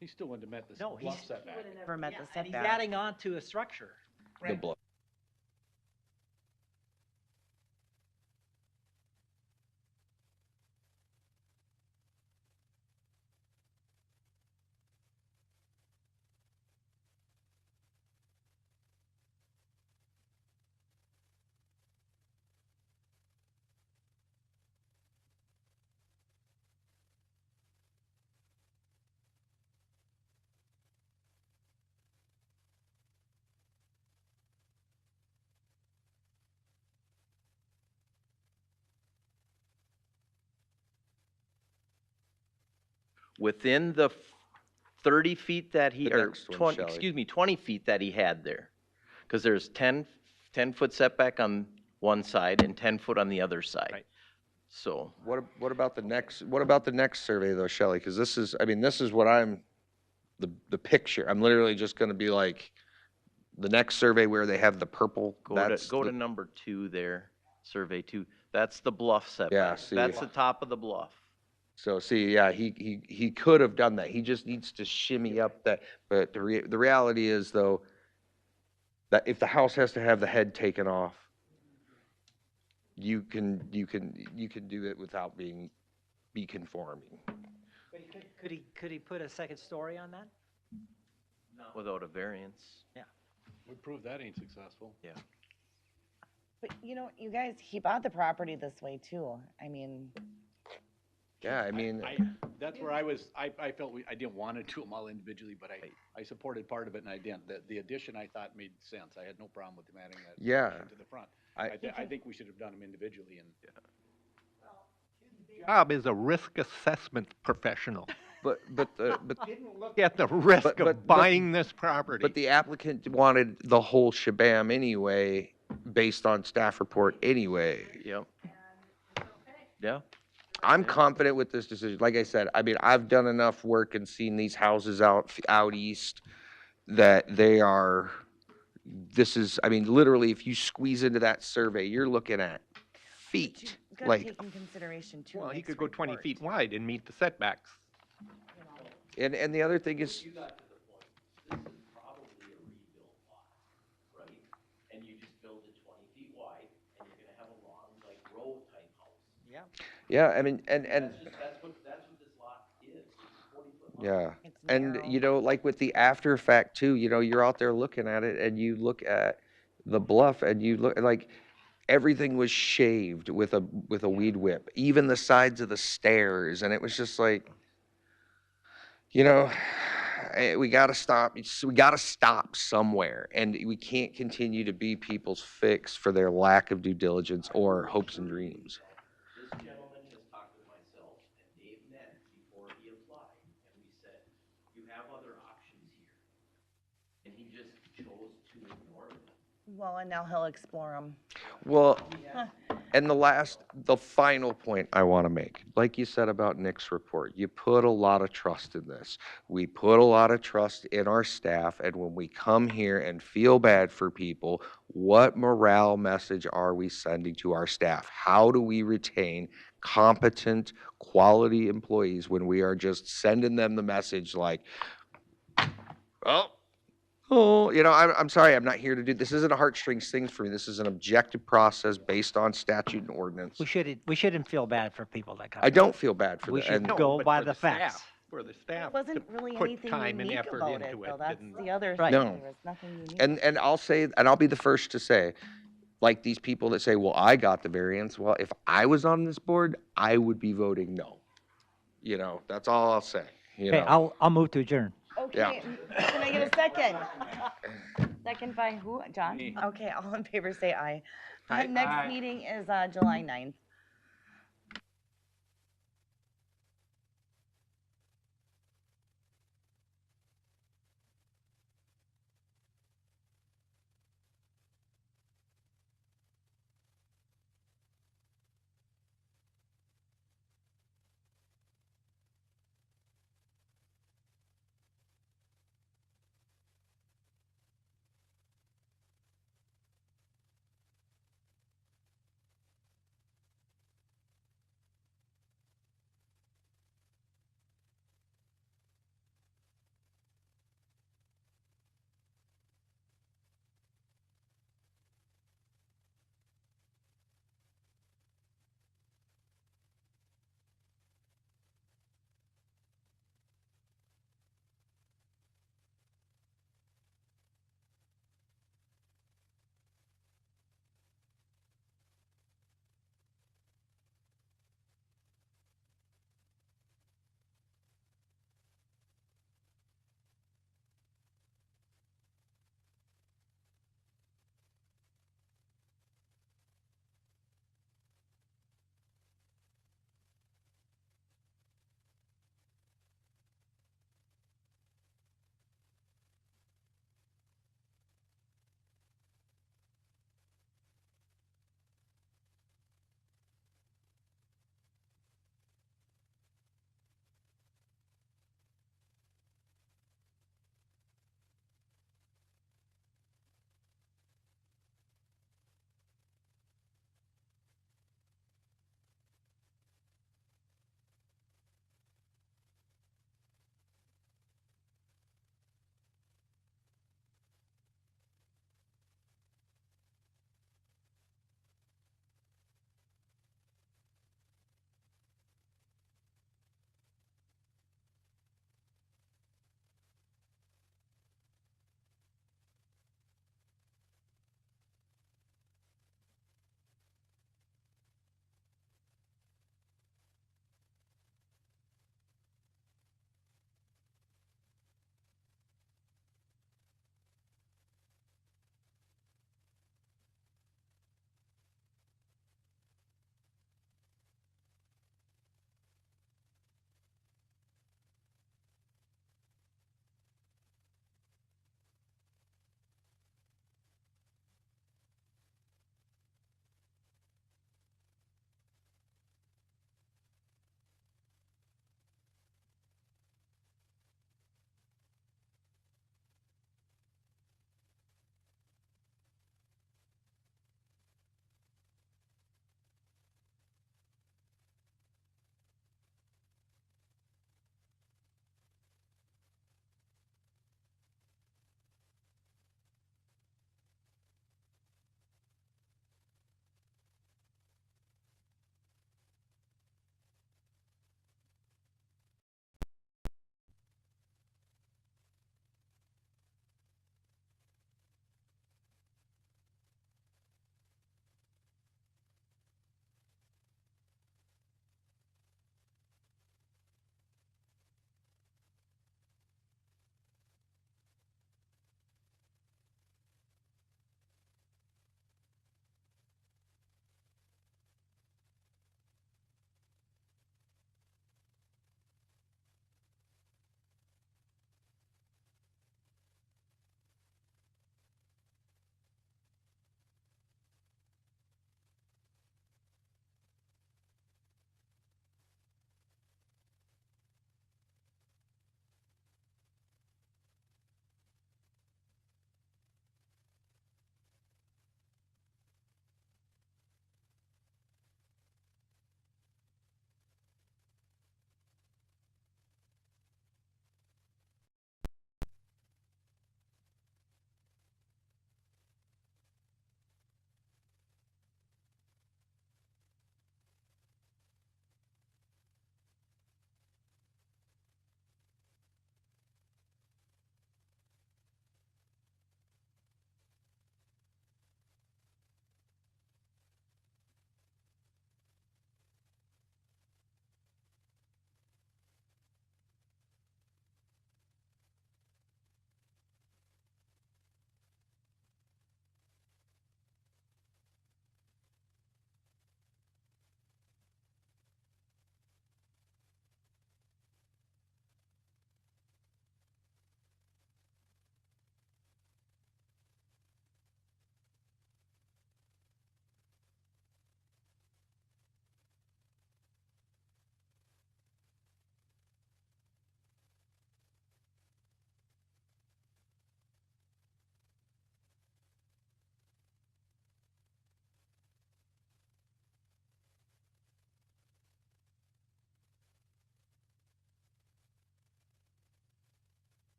He still wouldn't have met this No, bluff he's- setback. Never met the And he's setback. adding on to a structure. the bluff. within the 30 feet that he, The or next one, 20, Shelley. excuse me, 20 feet that he had there. Because there's 10-foot setback on one side and 10 foot on the other side. Right. So, What about the next survey though, Shelley? Because this is, I mean, this is what the picture. I'm literally just gonna be like, the next survey where they have the purple, go that's to the- number 2 there, survey 2. That's the bluff setback. Yeah, see. That's the top of the bluff. So see, yeah, he could have done that. He just needs to shimmy up that, but the reality is though, that if the house has to have the head taken off, you can do it without be conforming. Could he put a second story on that? Without a variance. We proved that ain't successful. But you know, you guys, he bought the property this way too. I mean, Yeah, I mean, That's where I felt I didn't want to do them all individually, but I supported part of it and I didn't. The addition I thought made sense. I had no problem with them adding that Yeah. to the front. I- I think we should have done them individually and. Job is a risk assessment professional. but Didn't look at the risk But- of buying this property. but the applicant wanted the whole shebang anyway, based on staff report anyway. Yep. Yeah. I'm confident with this decision. Like I said, I mean, I've done enough work and seen these houses out east that they are, this is, I mean, literally, if you squeeze into that survey, you're looking at feet. you gotta Like, take in consideration too. Well, he Nick's could go 20 report. feet wide and meet the setbacks. and the other thing is, And you just build it 20 feet wide, and you're gonna have a long, like, row type house. Yeah. yeah, I mean, and, That's what this lot is, 40-foot lot. yeah. It's And, narrow. you know, like with the after effect too, you know, you're out there looking at it and you look at the bluff and you look, like, everything was shaved with a weed whip, even the sides of the stairs, and it was just like, you know, we gotta stop, we gotta stop somewhere, and we can't continue to be people's fix for their lack of due diligence or hopes and dreams. This gentleman has talked with myself and Dave Nett before he applied, and we said, you have other options here. And he just chose to ignore them. Well, and now he'll explore them. Well, and the final point I want to make, like you said about Nick's report, you put a lot of trust in this. We put a lot of trust in our staff, and when we come here and feel bad for people, what morale message are we sending to our staff? How do we retain competent, quality employees when we are just sending them the message like, oh, you know, I'm sorry, I'm not here to do, this isn't a heartstrings thing for me. This is an objective process based on statute and ordinance. We shouldn't feel bad for people that come. I don't feel bad for We that. should And No, go but by for the staff, facts. For the There staff wasn't to really put anything time and unique effort about it, into though. it. That's didn't- the other Right. thing. No. There was nothing unique. and I'll say, and I'll be the first to say, like these people that say, well, I got the variance. Well, if I was on this board, I would be voting no. You know, that's all I'll say, you Okay, know. I'll move to adjourn. Okay, can I get a second? Second by who? John? Okay, all in favor say aye. Aye. Next meeting is July 9th.